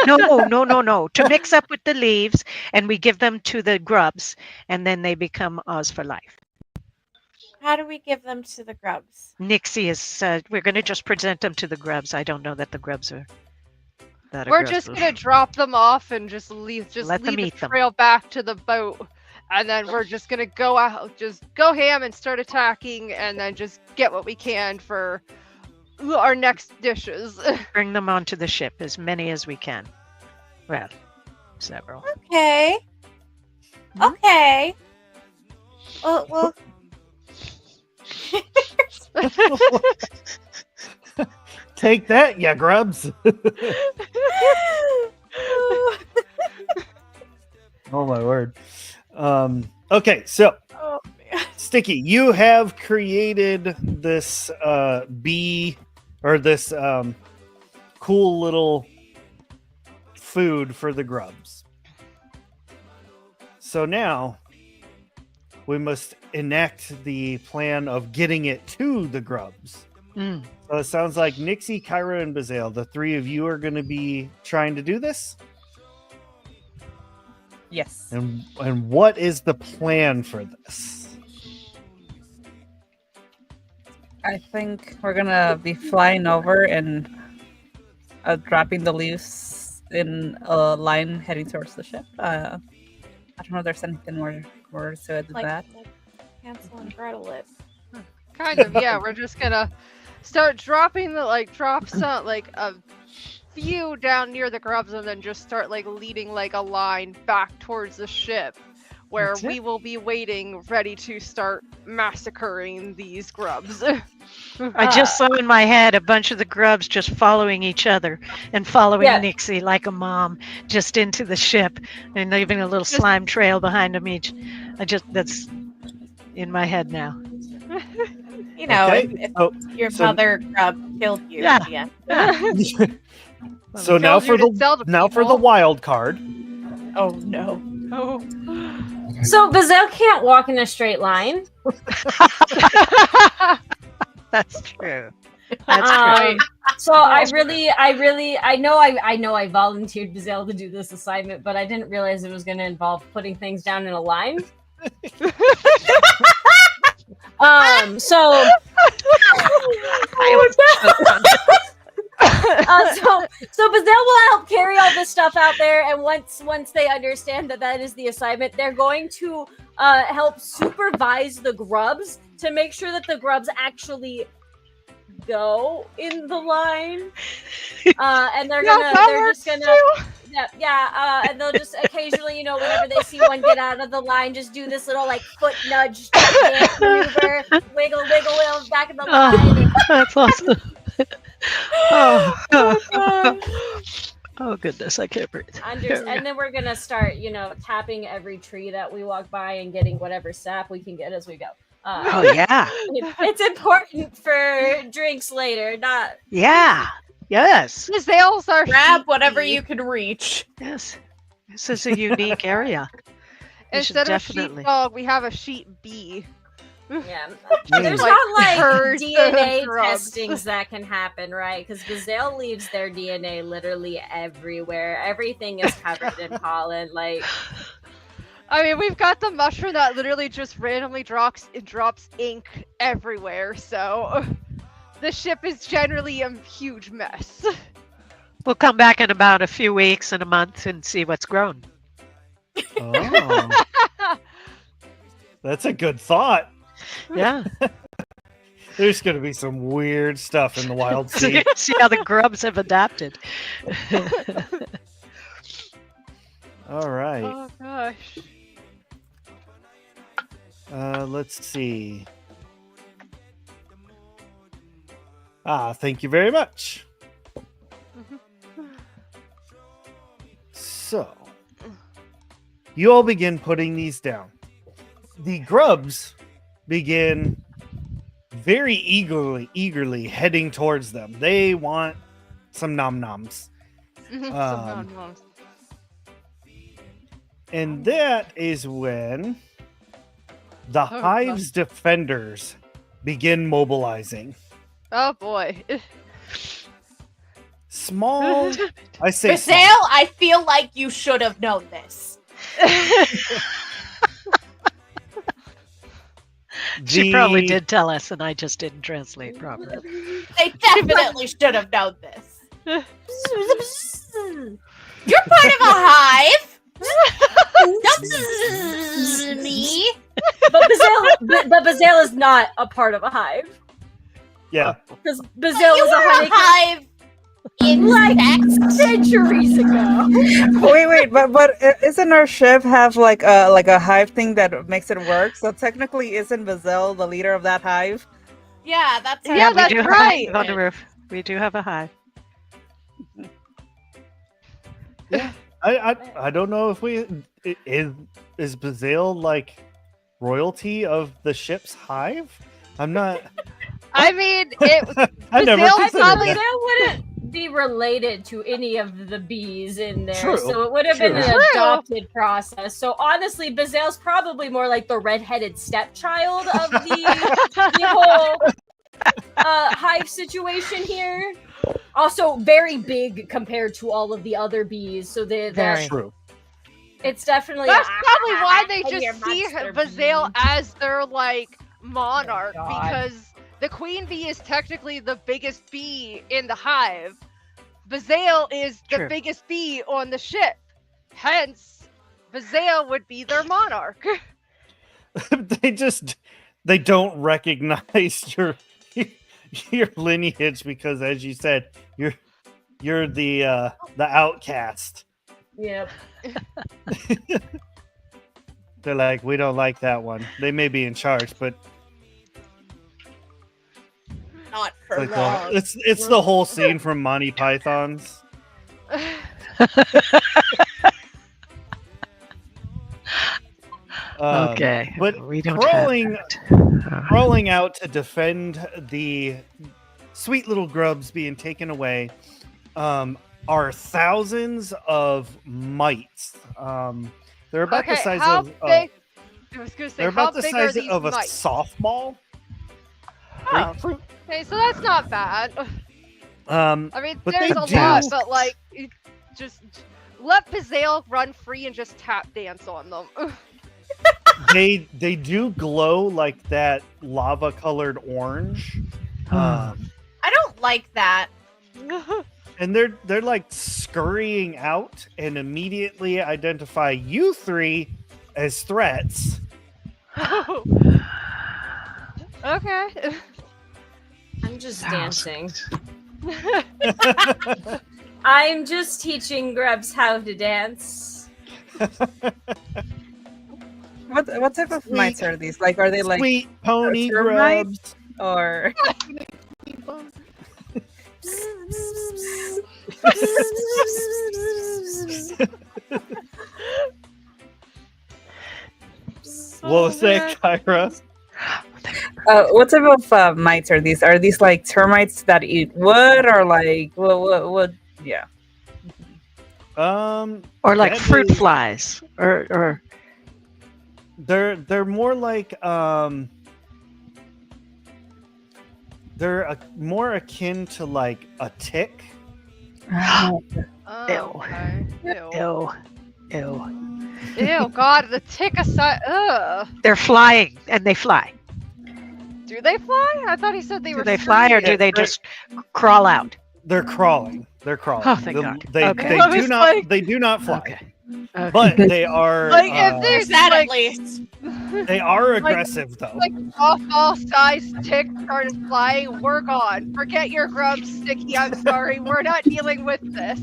No. To mix up with the leaves, and we give them to the grubs, and then they become ours for life. How do we give them to the grubs? Nixie is... we're going to just present them to the grubs. I don't know that the grubs are... We're just going to drop them off and just leave the trail back to the boat. And then we're just going to go out, just go ham and start attacking, and then just get what we can for our next dishes. Bring them onto the ship, as many as we can. Well, several. Okay. Okay. Well. Take that, ya grubs. Oh my word. Okay, so Sticky, you have created this bee or this cool little food for the grubs. So now we must enact the plan of getting it to the grubs. Mm. So it sounds like Nixie, Kyra, and Bazale, the three of you are going to be trying to do this. Yes. And what is the plan for this? I think we're gonna be flying over and dropping the leaves in a line heading towards the ship. I don't know if there's anything more to it than that. Like Hansel and Gretel it. Kind of, yeah. We're just gonna start dropping the drop some a few down near the grubs, and then just start leading a line back towards the ship, where That's it? we will be waiting, ready to start massacring these grubs. I just saw in my head a bunch of the grubs just following each other and following Yeah. Nixie like a mom just into the ship and leaving a little slime trail behind them each. That's in my head now. You know, Okay. if your so- mother grub killed you. Yeah. So now Tells for you to sell to the people. wild card. Oh no. Oh. So Bazale can't walk in a straight line. That's true. That's true. So I know I volunteered Bazale to do this assignment, but I didn't realize it was going to involve putting things down in a line. So Bazale will help carry all this stuff out there, and once they understand that is the assignment, they're going to help supervise the grubs to make sure that the grubs actually go in the line, and and they'll just occasionally, whenever they see one get out of the line, just do this little foot nudge, dance maneuver, wiggle back in the line. That's awesome. Oh goodness, I can't breathe. And then we're gonna start, tapping every tree that we walk by and getting whatever sap we can get as we go. Oh yeah, It's important for drinks later, not. yeah, yes, Bazales are Grab sheep whatever bee. you can reach. yes. This is a unique area. You should Instead of definitely. sheepdog, we have a sheep bee. Yeah, Mm. there's Like not herds DNA of grubs. testings that can happen, right? Because Bazale leaves their DNA literally everywhere. Everything is covered in pollen. I mean, we've got the mushroom that literally just randomly drops ink everywhere, so the ship is generally a huge mess. We'll come back in about a few weeks and a month and see what's grown. Oh, that's a good thought. Yeah. There's going to be some weird stuff in the wild sea. See how the grubs have adapted. All right. Oh gosh. Let's see. Thank you very much. So, you all begin putting these down. The grubs begin very eagerly heading towards them. They want some nom-noms. And that is when the hive's defenders begin mobilizing. Oh boy. Small, I say Bazale, I feel like you should have known this. She probably did tell us, and I just didn't translate properly. They definitely should have known this. You're part of a hive. That's me. But Bazale is not a part of a hive. Yeah. Because Bazale You is were a honey. a hive insect. Centuries ago. Wait, but isn't our ship have like a hive thing that makes it work? So technically, isn't Bazale the leader of that hive? Yeah, that's Yeah, we that's do have a right. hive on the roof. We do have a hive. I don't know if is Bazale like royalty of the ship's hive? I'm not. I mean, it. I never Bazale considered probably- that. be related to any of the bees in there, True, so it would have been an true. adopted process. So honestly, Bazale's probably more like the redheaded stepchild of the whole hive situation here. Also, very big compared to all of the other bees. So Very. True. it's definitely That's probably why they your just see monster Bazale bee. as their like monarch, God. because the queen bee is technically the biggest bee in the hive. Bazale is the True. biggest bee on the ship. Hence, Bazale would be their monarch. They don't recognize your lineage because, as you said, you're the outcast. Yep. They're like, we don't like that one. They may be in charge, but Not for like, long. it's the whole scene from Monty Python's. Okay. But we don't crawling- have that. Crawling out to defend the sweet little grubs being taken away are thousands of mites. They're about the Okay, size how of big? I was gonna say, they're how about the big are size these of a mites? softball. Oh, Grapefruit. okay, so that's not bad. I mean, But there's they a do- lot, but like, just let Bazale run free and just tap dance on them. they do glow like that lava colored orange. I don't like that. And they're like scurrying out and immediately identify you three as threats. Okay. I'm just dancing. I'm just teaching grubs how to dance. What type of mites are these? Like, are they like Sweet pony termites? grubs. or? What was that, Kyra? What type of mites are these? Are these like termites that eat wood, or like what? Yeah. Or like that fruit is- flies, or They're more like more akin to like a tick. Oh, Ew. okay. Ew. ew, ew. Ew, God, the tick aside. Ugh. They're flying and they fly. Do they fly? I thought he said they Do were. they fly or do screaming. they just crawl out? They're crawling. They're crawling. Oh, thank God. They, Okay. they I do was not. like- They do not fly. Okay. Okay. But they are. Like, if There's there's that like, at least. they are aggressive though. like softball size tick started flying, we're gone. Forget your grubs, Sticky. I'm sorry, we're not dealing with this.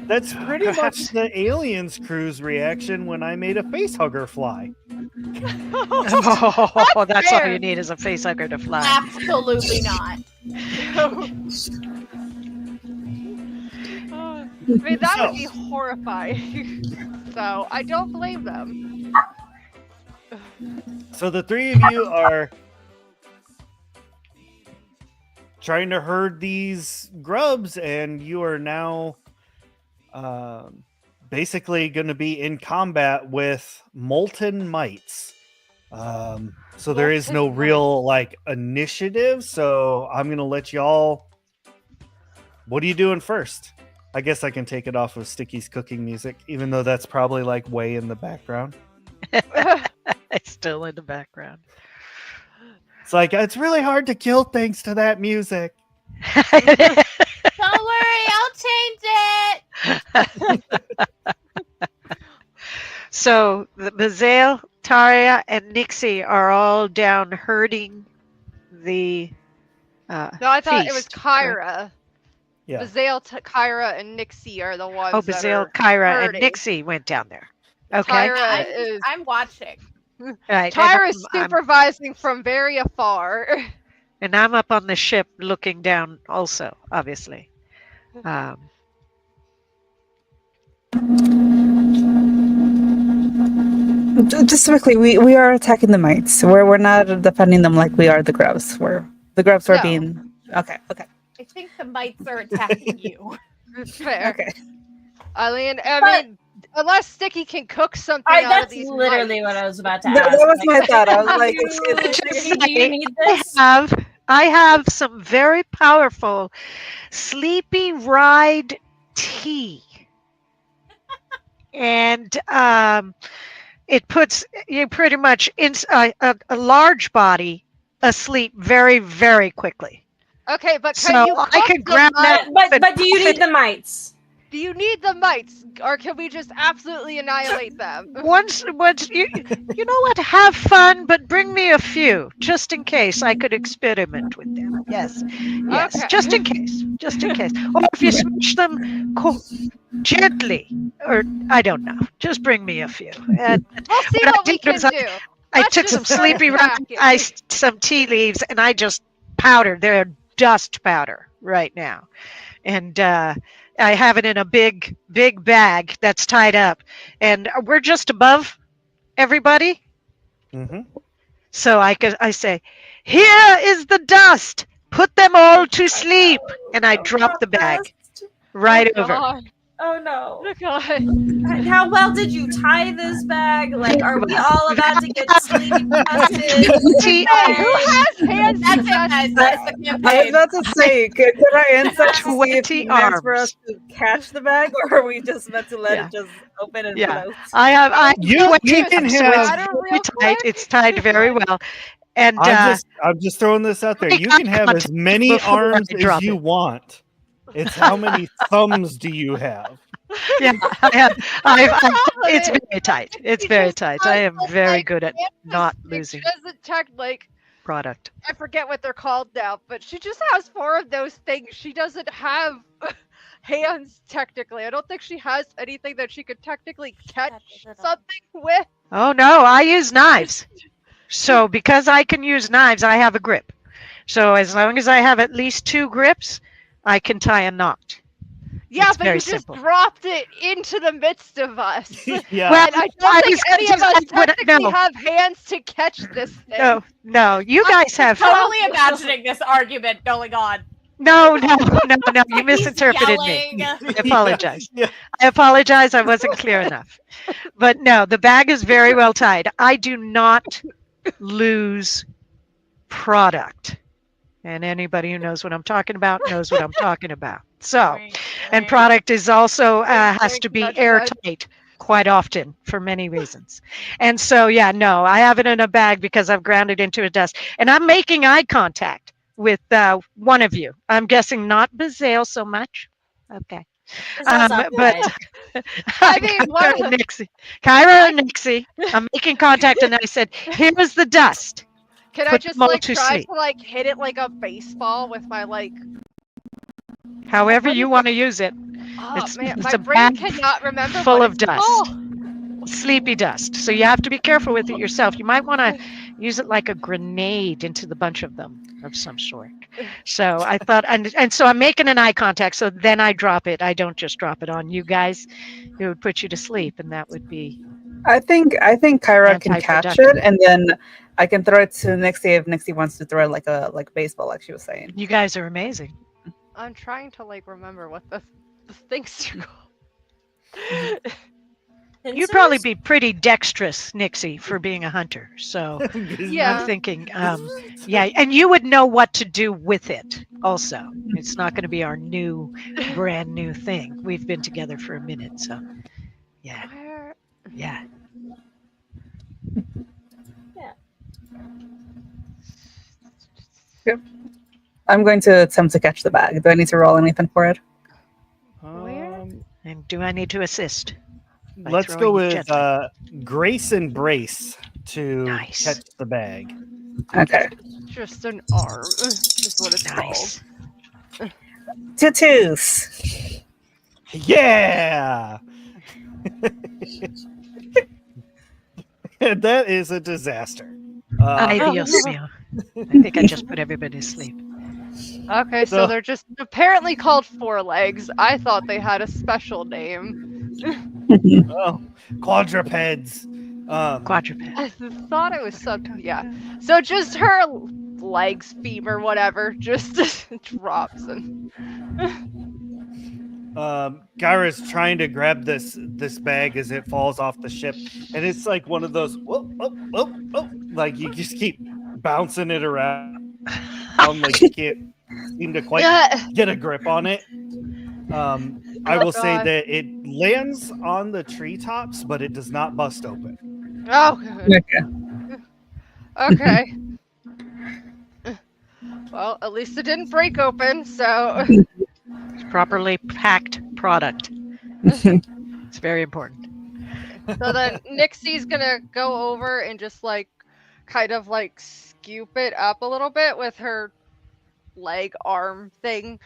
That's pretty much the aliens crew's reaction when I made a face hugger fly. Oh, that's all fair. you need is a face hugger to fly. Absolutely not. I mean, that would be horrifying. So I don't blame them. So the three of you are trying to herd these grubs, and you are now basically going to be in combat with molten mites. So there is no Molten real like initiative. So I'm going to let y'all. What are you doing first? I guess I can take it off of Sticky's cooking music, even though that's probably like way in the background. It's still in the background. It's like it's really hard to kill things to that music. Don't worry, I'll change it. So the Bazale, Taria, and Nixie are all down herding the. No, I thought it was feast, Kyra. Yeah. Bazale, Kyra, and Nixie are the ones. Oh, that Bazale, are Kyra, and herding. Nixie went down there. Okay. Tyra is I'm watching. Right. Tyra's and I'm- supervising from very afar. and I'm up on the ship looking down also, obviously. Just quickly, we are attacking the mites. We're not defending them like we are the grubs. The grubs were No. being okay. I think the mites are attacking you. Fair. Okay. I mean, But- unless Sticky can cook something out of That's these literally mites. what I was about to That ask. was my thought. I was have like, you- do you need this? I have some very powerful sleepy ride tea. And it puts you pretty much in a large body asleep very, very quickly. Okay, but can So you I cook can the grab that. mites? But do you need the mites? Do you need the mites, or can we just absolutely annihilate them? Once you know what? Have fun, but bring me a few just in case I could experiment with them. Yes, Okay. just in case, Or if you smash them gently, or I don't know, just bring me a few. We'll see What I what we did can was do. I Let's took just some start sleepy attacking. some tea leaves, and I just powdered. They're dust powder right now, and I have it in a big bag that's tied up, and we're just above everybody. Mm-hmm. So I say, here is the dust. Put them all to sleep, and I drop the bag right over. God. Oh no. Oh, God. How well did you tie this bag? Like, are we all about to get sleepy busted? Tea- Hey, who has hands That's to it, catch guys. this? That's the I was campaign. about to say, could our insights see if 20 he meant for us arms. to catch the bag, or are we just meant to let Yeah. it just open and Yeah. float? I have You 20 can arms, so have- it's Ladder very real tight. quick? It's tied very well, and I'm just throwing this out there. make You can eye have as contact many before I arms drop as you it. want. It's how many thumbs do you have? yeah, I've it's it. very tight. It's He very just tight. has I am the, very like, good at canvas not thing. losing She doesn't check, like, product. I forget what they're called now, but she just has 4 of those things. She doesn't have hands technically. I don't think she has anything that she could technically catch something with. Oh no, I use knives. So because I can use knives, I have a grip. So as long as I have at least 2 grips, I can tie a knot. Yeah, It's but very you just simple. dropped it into the midst of us. Yeah. Well, And I don't I think was any of us technically no, have hands to catch this thing. no, you guys have. Totally imagining this argument going on. No, you He's misinterpreted me. yelling. I apologize. Yeah. I apologize. I wasn't clear enough. But no, the bag is very well tied. I do not lose product. And anybody who knows what I'm talking about knows what I'm talking about. So, and product is also has to be airtight quite often for many reasons. And so, yeah, no, I have it in a bag because I've ground it into a dust. And I'm making eye contact with one of you. I'm guessing not Bazale so much. Okay. But I mean, one of the- Kyra and Nixie, I'm making contact and I said, here's the dust. Can I Put just them all like to try sleep. to like hit it like a baseball with my like? However What you is want to use it. Oh It's- man, it's my a brain bag cannot remember. full what of it's dust. called. Sleepy dust. So you have to be careful with it yourself. You might want to use it like a grenade into the bunch of them of some sort. So I thought, and so I'm making an eye contact. So then I drop it. I don't just drop it on you guys. It would put you to sleep, and that would be. I think Kyra can catch it, Anti-productive. and then I can throw it to Nixie if Nixie wants to throw it like a baseball, like she was saying. You guys are amazing. I'm trying to like remember what the things are called. You'd probably be pretty dexterous, Nixie, for being a hunter. So Yeah. I'm thinking, yeah, and you would know what to do with it. Also, it's not going to be our brand new thing. We've been together for a minute, so yeah, Where? yeah. I'm going to attempt to catch the bag. Do I need to roll anything for it? Where? And do I need to assist? by Let's throwing go it with gently? Grace and Brace to Nice. catch the bag. Okay. Just an arm. Is what it's Nice. called. 2 twos. Yeah. And that is a disaster. Ay, Dios mío. I think I just put everybody to sleep. Okay, so So- they're just apparently called 4 legs. I thought they had a special name. oh, quadrupeds. Quadruped. I thought it was something. Yeah. So just her legs, femur, whatever, just drops and Gyra's trying to grab this bag as it falls off the ship, and it's like one of those whoop, whoop, whoop, whoop, like you just keep bouncing it around, like you can't seem to quite get a grip on it. I will say that it lands on the treetops, but it does not bust open. Oh, good. Okay. Well, at least it didn't break open, so Properly packed product. It's very important. so then Nixie's gonna go over and just like kind of like scoop it up a little bit with her leg arm thing.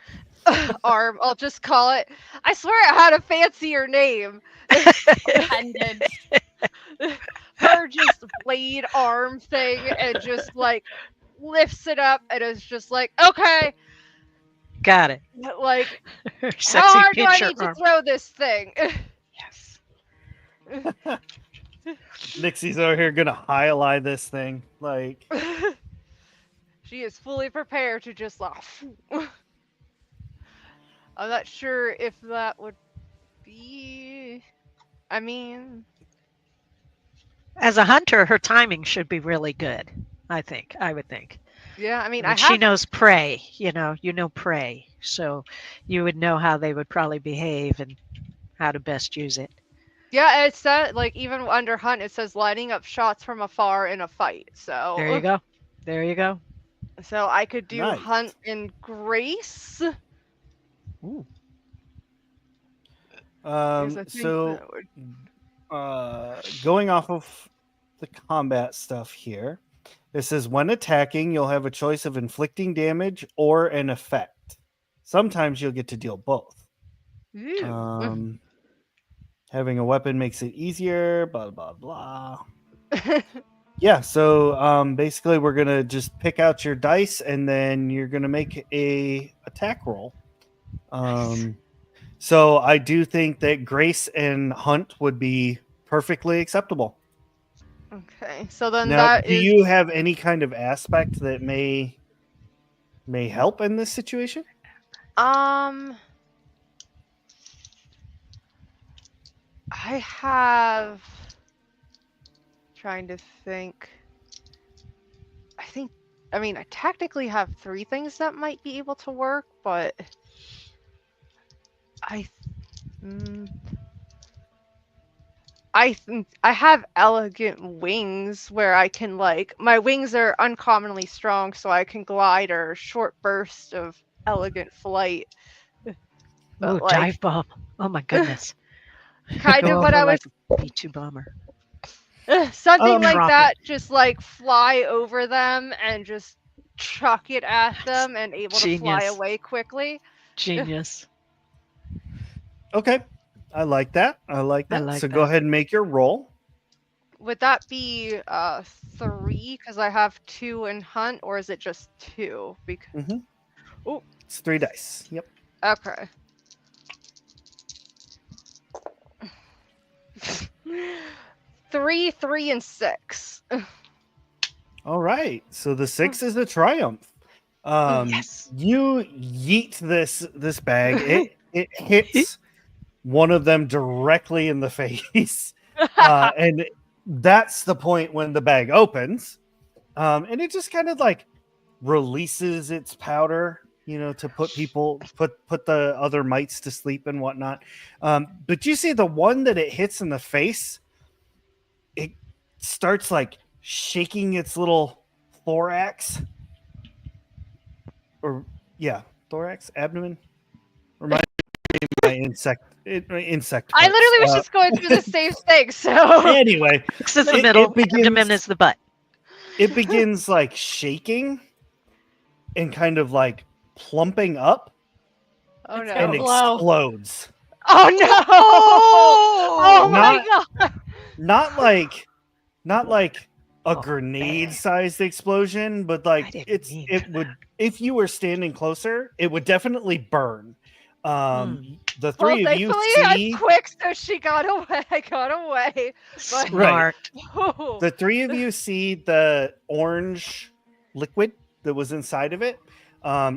Arm, I'll just call it. I swear it had a fancier name. Appendage. Her just blade arm thing and just like lifts it up and is just like, okay, Got it. like Her how sexy hard do I pincher need to arm. throw this thing? Yes. Nixie's over here gonna highlight this thing, like She is fully prepared to just laugh. I'm not sure if that would be. I mean, As a hunter, her timing should be really good. I would think. yeah. I mean, I mean, she knows prey. You know prey, so you would know how they would probably behave and how to best use it. Yeah, it said like even under hunt, it says lining up shots from afar in a fight. So There you go. There you go. So I could do Nice. hunt and grace. Ooh. Because I think So that would- going off of the combat stuff here, it says when attacking, you'll have a choice of inflicting damage or an effect. Sometimes you'll get to deal both. Ooh. Having a weapon makes it easier, blah, blah, blah. Yeah, so basically we're going to just pick out your dice and then you're going to make a attack roll. So I do think that Grace and Hunt would be perfectly acceptable. Okay, so then Now, that do is. you have any kind of aspect that may help in this situation? I have. Trying to think. I mean, I technically have 3 things that might be able to work, but I have elegant wings where I can like my wings are uncommonly strong, so I can glide or short burst of elegant flight. But, Ooh, like, dive bomb. Oh my goodness. kind Go of what over I was like a B2 bomber. something like Drop it. that, just like fly over them and just chuck it at them and able to fly Genius. away quickly. Genius. Okay. I like that. like So go that. ahead and make your roll. Would that be 3 because I have 2 in hunt, or is it just 2? Because It's 3 dice. Yep. okay. 3, 3, and 6. All right. So the 6 is a triumph. Yes. You yeet this bag. It hits one of them directly in the face. And that's the point when the bag opens. And it just kind of like releases its powder, to put the other mites to sleep and whatnot. But you see the one that it hits in the face, it starts like shaking its little thorax. Thorax, abdomen. Remind me of my insect. I literally was just going through the same thing. So Anyway, This is the it middle. begins- Abdomen is the butt. it begins like shaking and kind of like plumping up oh no! and Blow. explodes. Oh no! Oh my god! Not like a grenade-sized explosion, but I like didn't mean it would, if you were standing closer, it would definitely burn. The Well, three of you thankfully see I'm quick, so she got away. I got away. But Smart. the three of you see the orange liquid, that was inside of it,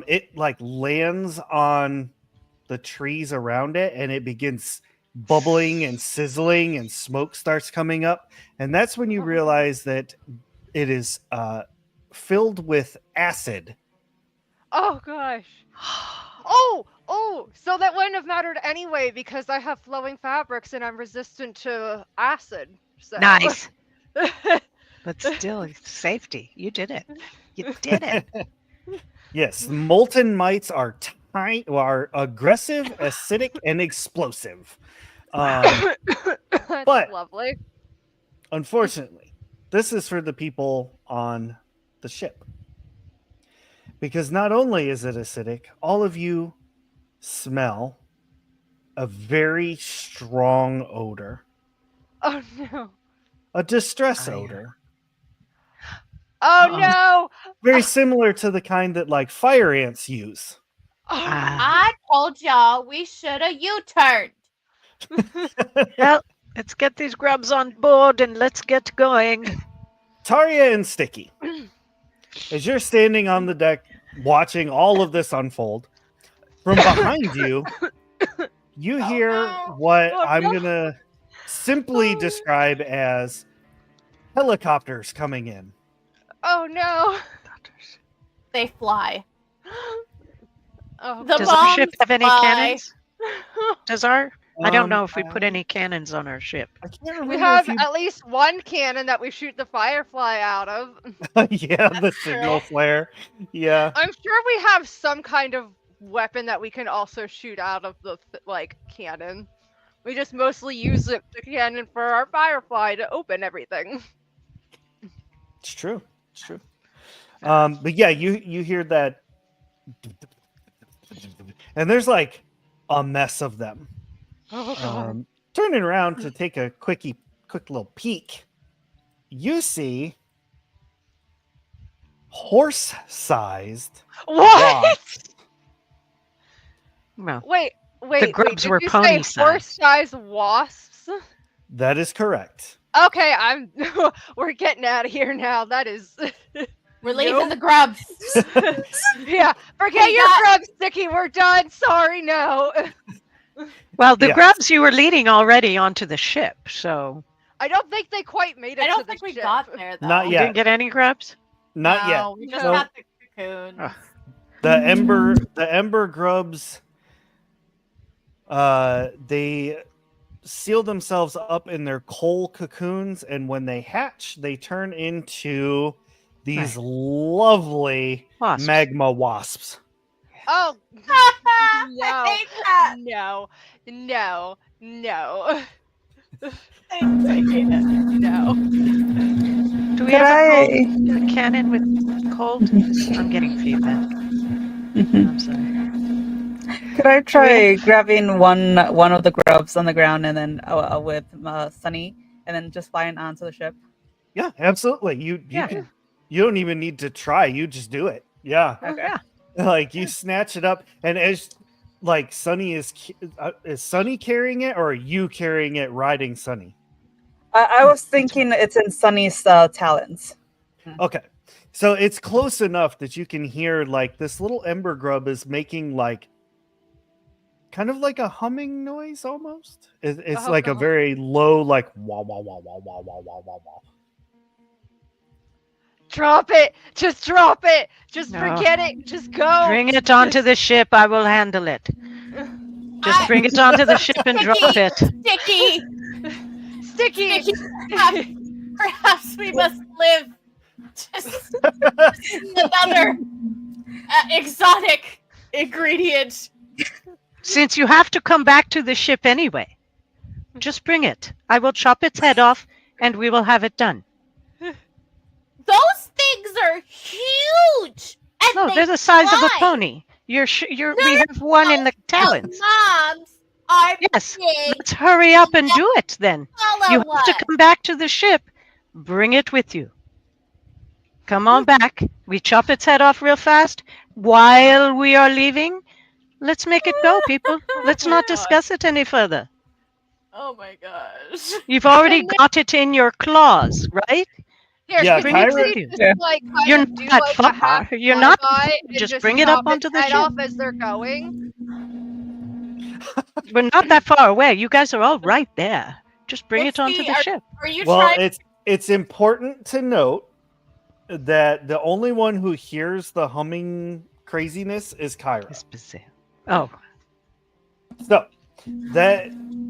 it like lands on the trees around it, and it begins bubbling and sizzling, and smoke starts coming up. And that's when you realize that it is filled with acid. Oh gosh. Oh, so that wouldn't have mattered anyway because I have flowing fabrics and I'm resistant to acid. So. Nice. But still, safety. You did it. You did it. Yes, molten mites are aggressive, acidic, and explosive. That's but lovely. unfortunately, this is for the people on the ship. Because not only is it acidic, all of you smell a very strong odor. Oh no. A distress odor. Oh no. Very similar to the kind that like fire ants use. I told y'all we should have U-turned. Well, let's get these grubs on board and let's get going. Taria and Sticky, as you're standing on the deck watching all of this unfold, from behind you, you hear what I'm going to simply describe as helicopters coming in. Oh no. They fly. Oh, The Does our ship bombs have any fly. cannons? Does our? I don't know if we I put any cannons on our ship. can't remember we have if you... at least one cannon that we shoot the firefly out of. yeah, the That's signal true. flare. Yeah. I'm sure we have some kind of weapon that we can also shoot out of the cannon. We just mostly use the cannon for our firefly to open everything. It's true. It's true. But yeah, you hear that, and there's like a mess of them. Oh god. Turning around to take a quick little peek, you see horse-sized What? wasps. Well, Wait. grubs did were you say pony-sized. horse-sized wasps? That is correct. Okay, we're getting out of here now. That is. We're leaving the grubs. Yeah, forget We your got- grub, Sticky. We're done. Sorry, no. well, the Yeah. grubs you were leading already onto the ship, so I don't think they quite made it. I don't to the think we ship. got there though. Not you yet. didn't get any grubs. Not yet. No, we just No. got the cocoon. Ugh. The ember grubs, they seal themselves up in their coal cocoons, and when they hatch, they turn into these lovely Wasps. magma wasps. Oh I no! hate that. No! I hate it. No! Do we Could have I? a cannon with cold? I'm getting feedback. Mhm. I'm sorry. Could I try grabbing one of the grubs on the ground and then with Sunny and then just flying onto the ship? Yeah, absolutely. You don't even need to try. You just do it. Yeah. Oh, yeah. Like you snatch it up, and as like Sunny is Sunny carrying it, or are you carrying it riding Sunny? I was thinking it's in Sunny's talons. Okay, so it's close enough that you can hear like this little ember grub is making like kind of like a humming noise almost. It's Oh, like a God. very low, like wah wah wah wah wah wah wah wah wah. Drop it! Just drop it! Just No. forget it! Just go! Bring it onto the ship. I will handle it. Just bring it onto the ship and drop it. Sticky. Sticky! Perhaps we must live just another exotic ingredient. Since you have to come back to the ship anyway, just bring it. I will chop its head off and we will have it done. Those things are huge. And No, they they're the size of a fly. pony. We have one in the talons. Moms are Yes. big. Let's hurry up and do it then. Follow You have to us. come back to the ship. Bring it with you. Come on back. We chop its head off real fast. While we are leaving, let's make it go, people. Let's not discuss it any further. Oh my gosh. You've already got it in your claws, right? Here, Yeah, Bring it Kyra- with you. just Yeah. like kind You're of do not like far. a half You're not. flyby and Just bring it up chop onto its the head ship. off as they're going. We're not that far away. You guys are all right there. Just bring it onto Nixie, the ship. Are you Well, trying? it's important to note that the only one who hears the humming craziness is Kyra. It's Bazale. Oh, So that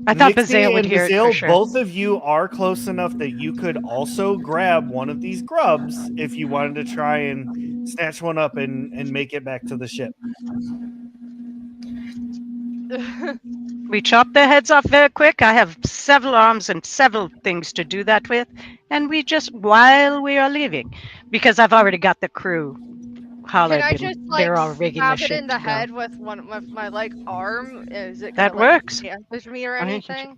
I thought Nixie Bazale would and hear it for Bazale, sure. both of you are close enough that you could also grab one of these grubs if you wanted to try and snatch one up and make it back to the ship. We chop their heads off very quick. I have several arms and several things to do that with. And we just, while we are leaving, because I've already got the crew hollered Can I and just like they're all rigging the stab it ship in the to go. head with my like arm? Is it That gonna, like, works. damage me or I mean, anything?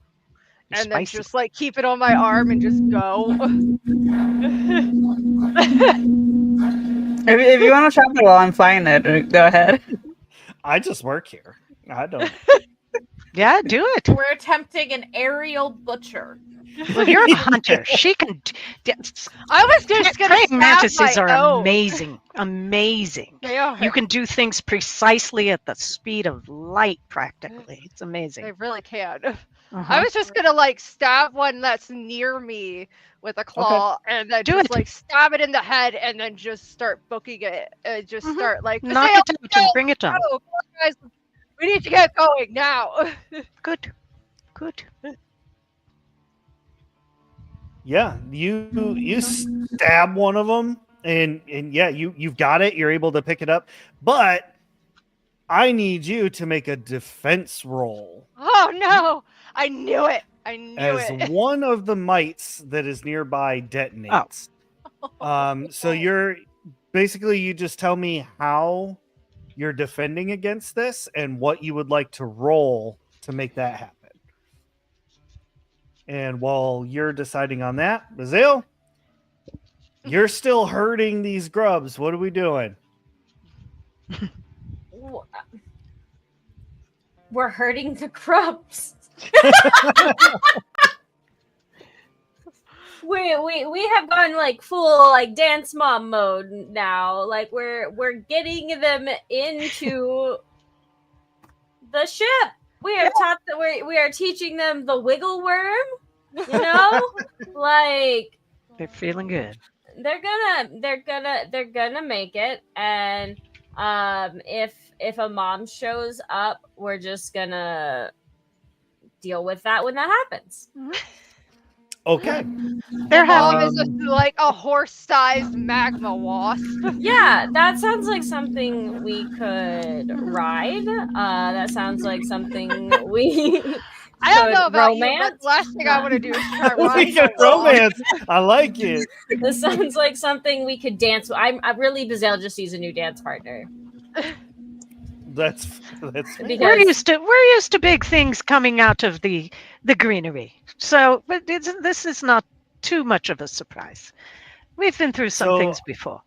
You're And then spicy. just like keep it on my arm and just go. If you want to chop it while I'm flying it, go ahead. I just work here. I don't. Yeah, do it. We're attempting an aerial butcher. Well, you're a hunter. She can. I was just gonna Praying stab mantises my are own. amazing. Amazing. They are. You can do things precisely at the speed of light, practically. It's They amazing. really can. Uh-huh. I was just gonna like stab one that's near me with a claw, and then Do just it. like stab it in the head, and then just start booking it. And just Mhm. start like Knock "Sail, it out and bring it on. go, come on, guys. We need to get going now. Good. Good. Yeah, you stab one of them, and yeah, you've got it. You're able to pick it up, but I need you to make a defense roll Oh no! I knew it. I knew as it. one of the mites that is nearby detonates. So you're basically, you just tell me how you're defending against this and what you would like to roll to make that happen. And while you're deciding on that, Bazale, you're still herding these grubs. What are we doing? We're hurting the grubs. we have gone like full like dance mom mode now. Like we're getting them into the ship. We have taught that we are teaching them the wiggle worm. You know, like They're feeling good. they're gonna make it. And if a mom shows up, we're just gonna deal with that when that happens. Okay. They're Mom happy. is just like a horse-sized magma wasp. Yeah, that sounds like something we could ride. That sounds like something we I don't could know about you, romance. but the last thing I want to do is try We riding got a wasp. romance. I like it. This sounds like something we could dance with. I really Bazale just needs a new dance partner. That's Because We're used to big things coming out of the greenery. So, but this is not too much of a surprise. We've been through some So- things before.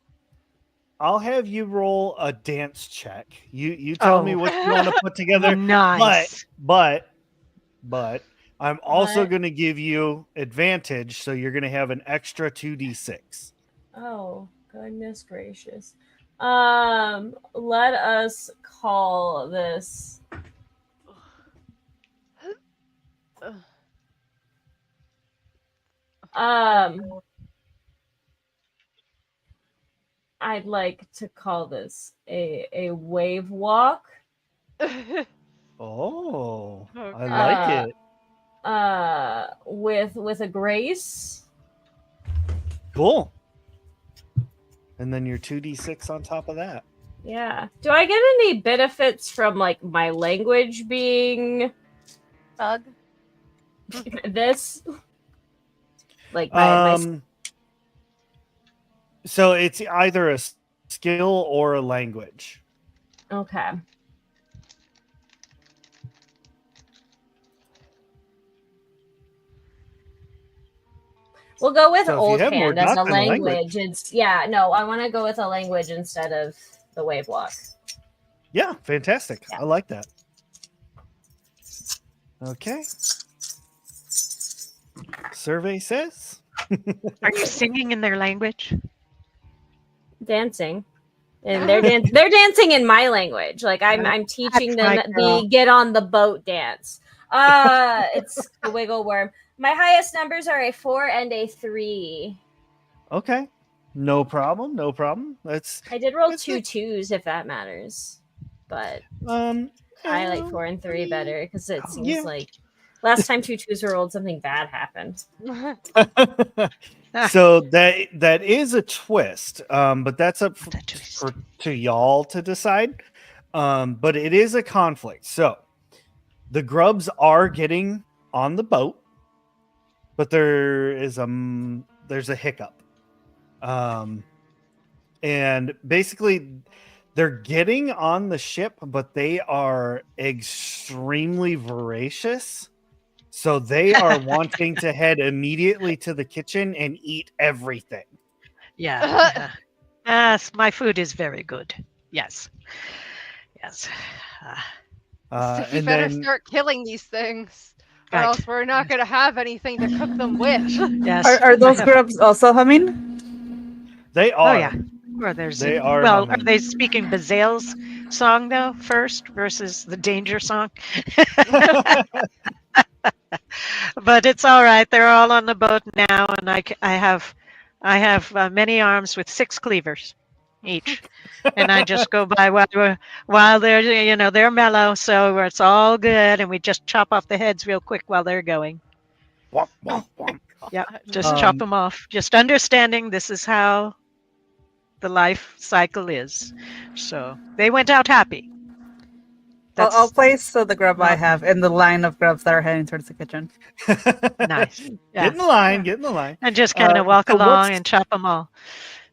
I'll have you roll a dance check. You tell me Oh. what you want to put together. Nice. But I'm also What? going to give you advantage, so you're going to have an extra 2d6. oh goodness gracious. Let us call this. I'd like to call this a wave walk. Oh, I Okay. like it. With a grace. Cool. And then your 2d6 on top of that. Yeah. Do I get any benefits from like my language being Bug. this? Like my So it's either a skill or a language. okay. We'll go with So if you old have more hand as a dots in a language. language. It's no, I want to go with a language instead of the wave walk. Yeah, fantastic. Yeah. I like that. Okay. Survey says Are you singing in their language? Dancing. And they're dancing in my language. Like I'm teaching them my girl. the get on the boat dance. It's the wiggle worm. My highest numbers are a 4 and a 3. Okay. No problem. No problem. That's I did roll It's 2 like- 2s if that matters. But I I like 4 and 3 better because it seems Yeah. like last time 2 2s were rolled, something bad happened. So that is a twist, but that's up What a twist. to y'all to decide. But it is a conflict. So the grubs are getting on the boat, but there's a hiccup. And basically they're getting on the ship, but they are extremely voracious. So they are wanting to head immediately to the kitchen and eat everything. Yeah. Yes, my food is very good. Yes. Yes. So you And better then start killing these things, or Right. else we're not going to have anything to cook them with. Yes. Are those I have- grubs also humming? they Oh, are. yeah. Or there's They a- are well, are humming. they speaking Bazale's song though first versus the danger song? But it's all right. They're all on the boat now, and I have many arms with 6 cleavers each, and I just go by while they're they're mellow, so it's all good, and we just chop off the heads real quick while they're going. Womp, womp, womp. Yeah, just chop them off. Just understanding this is how the life cycle is. So they went out happy. I'll place the grub I not- have in the line of grubs that are heading towards the kitchen. Nice. Get Yeah. in the line. Get in the line. And just kind of walk so along what's- and chop them all.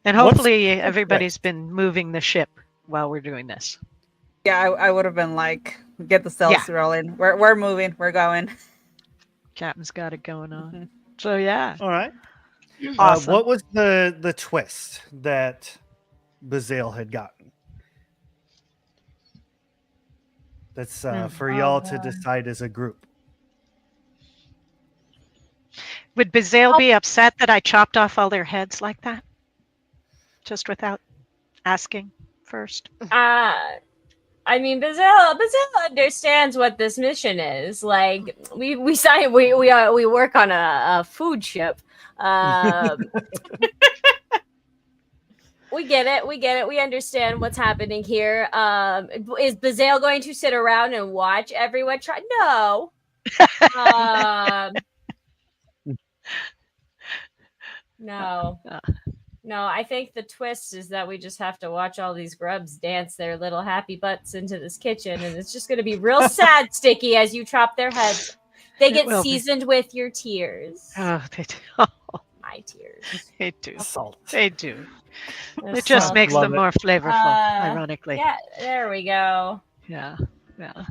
And what's hopefully the everybody's been moving the ship while we're doing this. Yeah, I would have been like, get the cells rolling. We're moving. We're going. Captain's got it going on. So yeah. All right. Awesome. What was the twist that Bazale had gotten? That's for y'all to decide as a group. Would Bazale be upset that I chopped off all their heads like that? Just without asking first? I mean, Bazille understands what this mission is. Like, we work on a food ship. We get it. We understand what's happening here. Is Bazale going to sit around and watch everyone try? No. No. No, I think the twist is that we just have to watch all these grubs dance their little happy butts into this kitchen, and it's just going to be real sad, Sticky, as you chop their heads. They get will be. seasoned with your tears. Oh, they do. My tears. They do. Salt. They do. The It just salt. makes Love them it. more flavorful, ironically. Yeah, there we go. Yeah. Yeah. Maybe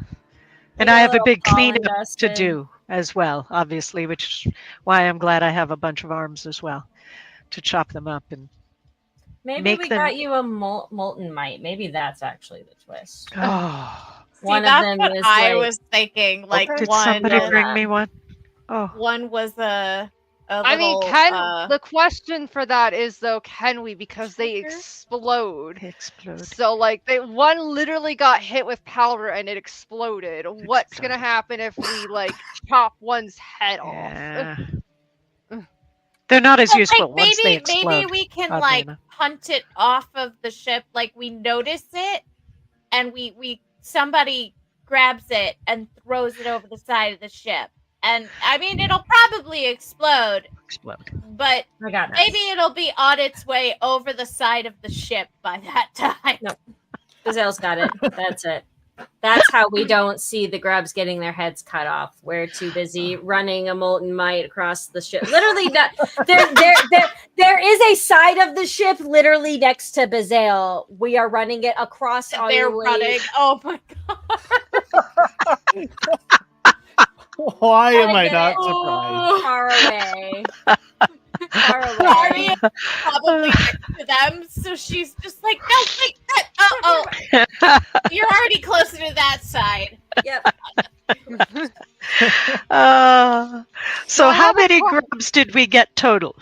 And I have a little big pollen cleanup to dusting. do as well, obviously, which is why I'm glad I have a bunch of arms as well to chop them up. And Maybe make we them- got you a molten mite. Maybe that's actually the twist. oh, One See, of that's them what is I like, was thinking. Like did one, somebody was- bring me one? Oh, one was a I mean, little, can the question for that is though, can we? Because they Sugar? explode. they explode. So like one literally got hit with powder and it exploded. What's gonna happen if we like chop one's head off? Yeah. They're not as Well, useful like, once they explode. maybe we can oddly like enough. hunt it off of the ship. Like we notice it, and we somebody grabs it and throws it over the side of the ship. And I mean, it'll probably explode, Explode. but I got this. maybe it'll be on its way over the side of the ship by that time. No. Bazale's got it. That's it. That's how we don't see the grubs getting their heads cut off. We're too busy running a molten mite across the ship. Literally, there is a side of the ship literally next to Bazale. We are running it across our They're way. running. Oh my god! Why am I get not it. surprised? Far away. Far Arya away. probably next to them, so she's just like, no, wait, oh, you're already closer to that side. Yep. So I how have a many que- grubs did we get total?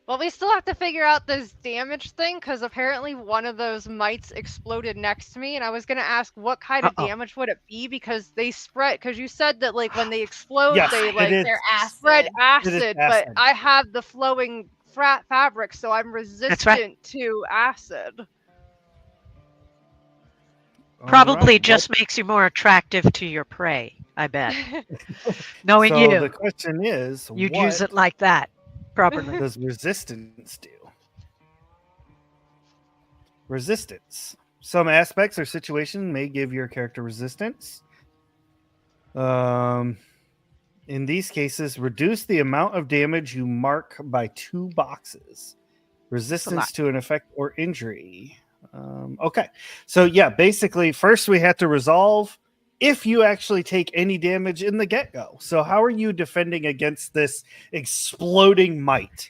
Well, we still have to figure out this damage thing because apparently one of those mites exploded next to me, and I was gonna ask what kind of Uh-oh. damage would it be because they spread. Because you said that like when they explode, Yes, they it like is. They're spread acid. It is acid, but acid. I have the flowing fabric, so I'm resistant to acid. Probably Alright, just makes you more attractive to your prey, I bet. Knowing so you, the question is, you'd what use it like that properly. does resistance do? Resistance. Some aspects or situation may give your character resistance. In these cases, reduce the amount of damage you mark by 2 boxes. Resistance to an effect or injury. Okay. So yeah, basically first we have to resolve if you actually take any damage in the get-go. So how are you defending against this exploding mite?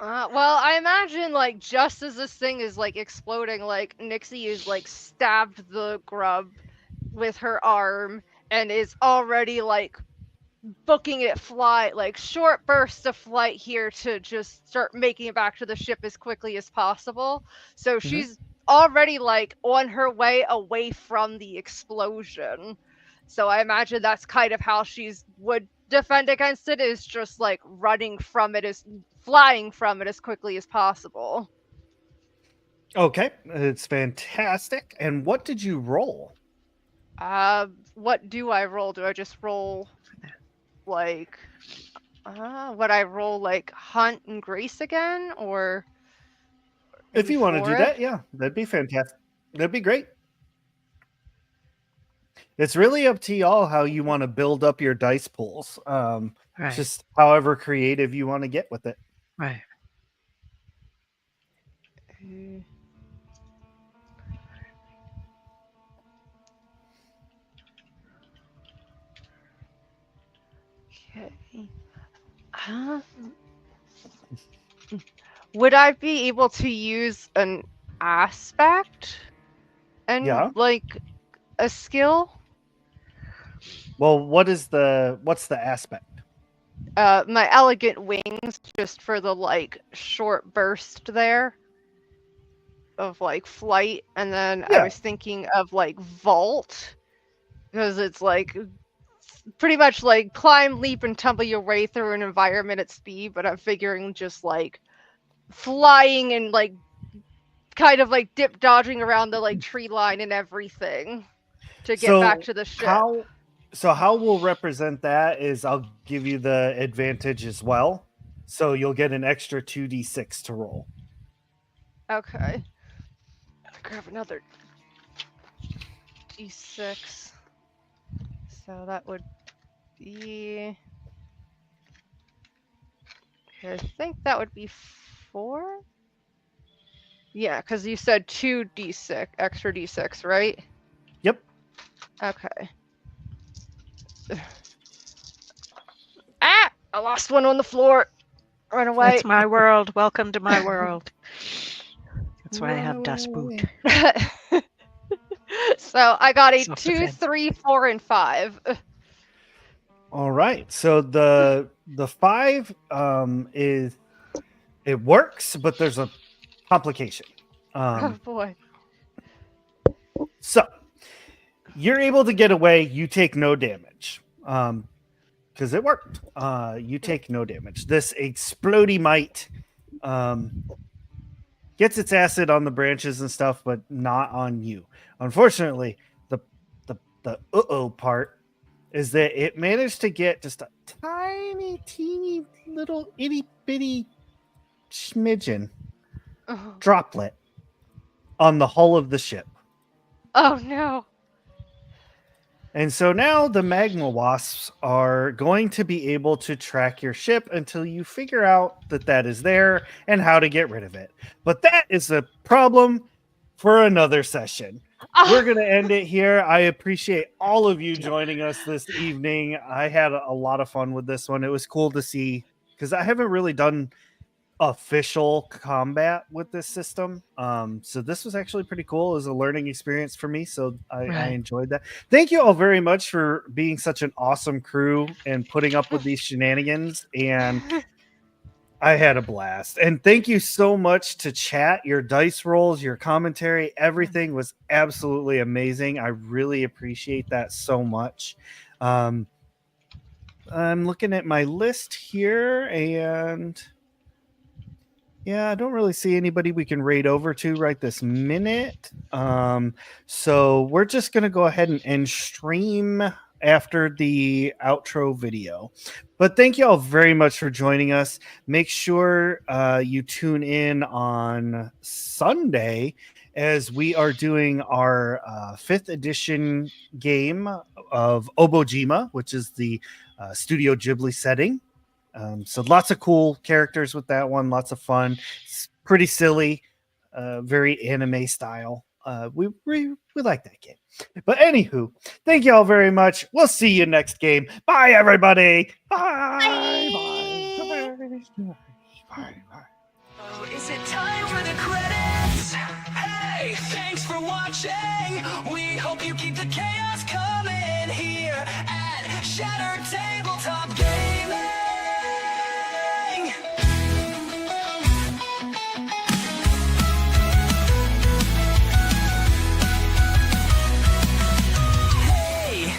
Well, I imagine like just as this thing is like exploding, like Nixie is like stabbed the grub with her arm and is already like booking it flight, like short bursts of flight here to just start making it back to the ship as quickly as possible. So she's already like on her way away from the explosion. So I imagine that's kind of how she's would defend against it, is just like flying from it as quickly as possible. Okay, it's fantastic. And what did you roll? What do I roll? Do I just roll like would I roll like hunt and grace again, or If maybe you want to do forest? that, yeah, that'd be fantastic. That'd be great. It's really up to y'all how you want to build up your dice pools. Right. Just however creative you want to get with it. Right. Okay. Would I be able to use an aspect and Yeah. like a skill? Well, what's the aspect? My elegant wings, just for the like short burst there of like flight, and then I Yeah. was thinking of like vault, because it's like pretty much like climb, leap, and tumble your way through an environment at speed, but I'm figuring just like flying and like kind of like dip dodging around the like tree line and everything to get back to the ship. How we'll represent that is I'll give you the advantage as well. So you'll get an extra 2d6 to roll. Okay. Grab another d6. So that would be... I think that would be 4? Yeah, because you said 2d6, extra d6, right? Yep. Okay. Ah! I lost one on the floor. Run away. That's my world. Welcome to my world. That's why I have dust boot. So I got a 2, Self-defense. 3, 4, and 5. All right. So the 5 is it works, but there's a complication. Oh boy. So you're able to get away. You take no damage because it worked. You take no damage. This explodey mite gets its acid on the branches and stuff, but not on you. Unfortunately, the part is that it managed to get just a tiny, teeny, little itty bitty smidgen droplet on the hull of the ship. Oh no. And so now the magma wasps are going to be able to track your ship until you figure out that is there and how to get rid of it. But that is a problem for another session. We're going to end it here. I appreciate all of you joining us this evening. I had a lot of fun with this one. It was cool to see because I haven't really done official combat with this system. So this was actually pretty cool. It was a learning experience for me. So I Right. enjoyed that. Thank you all very much for being such an awesome crew and putting up with these shenanigans. And I had a blast. And thank you so much to chat. Your dice rolls, your commentary, everything was absolutely amazing. I really appreciate that so much. I'm looking at my list here, and yeah, I don't really see anybody we can raid over to right this minute. So we're just going to go ahead and end stream after the outro video. But thank you all very much for joining us. Make sure you tune in on Sunday as we are doing our 5th edition game of Obojima, which is the Studio Ghibli setting. So lots of cool characters with that one, lots of fun. It's pretty silly, very anime style. We like that game. But anywho, thank you all very much. We'll see you next game. Bye, everybody. Bye. Bye. Bye. Bye. Bye. Is it time for the credits? Hey, thanks for watching. We hope you keep the chaos coming here at Shattered Tabletop Gaming. Hey,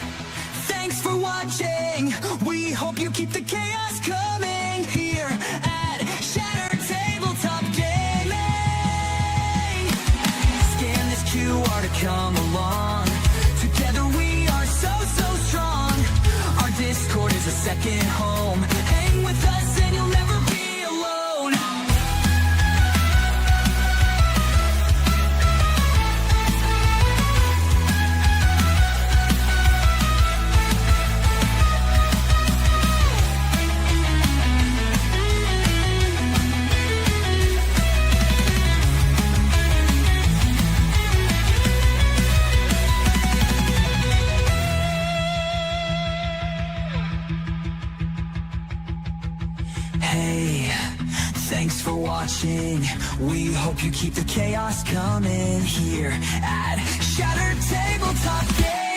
thanks for watching. We hope you keep the chaos coming here at Shattered Tabletop Gaming. Scan this QR to come along. Together we are so strong. Our Discord is a second home. Hang with us and you'll never be alone. Hey, thanks for watching. We hope you keep the chaos coming here at Shattered Tabletop Gaming.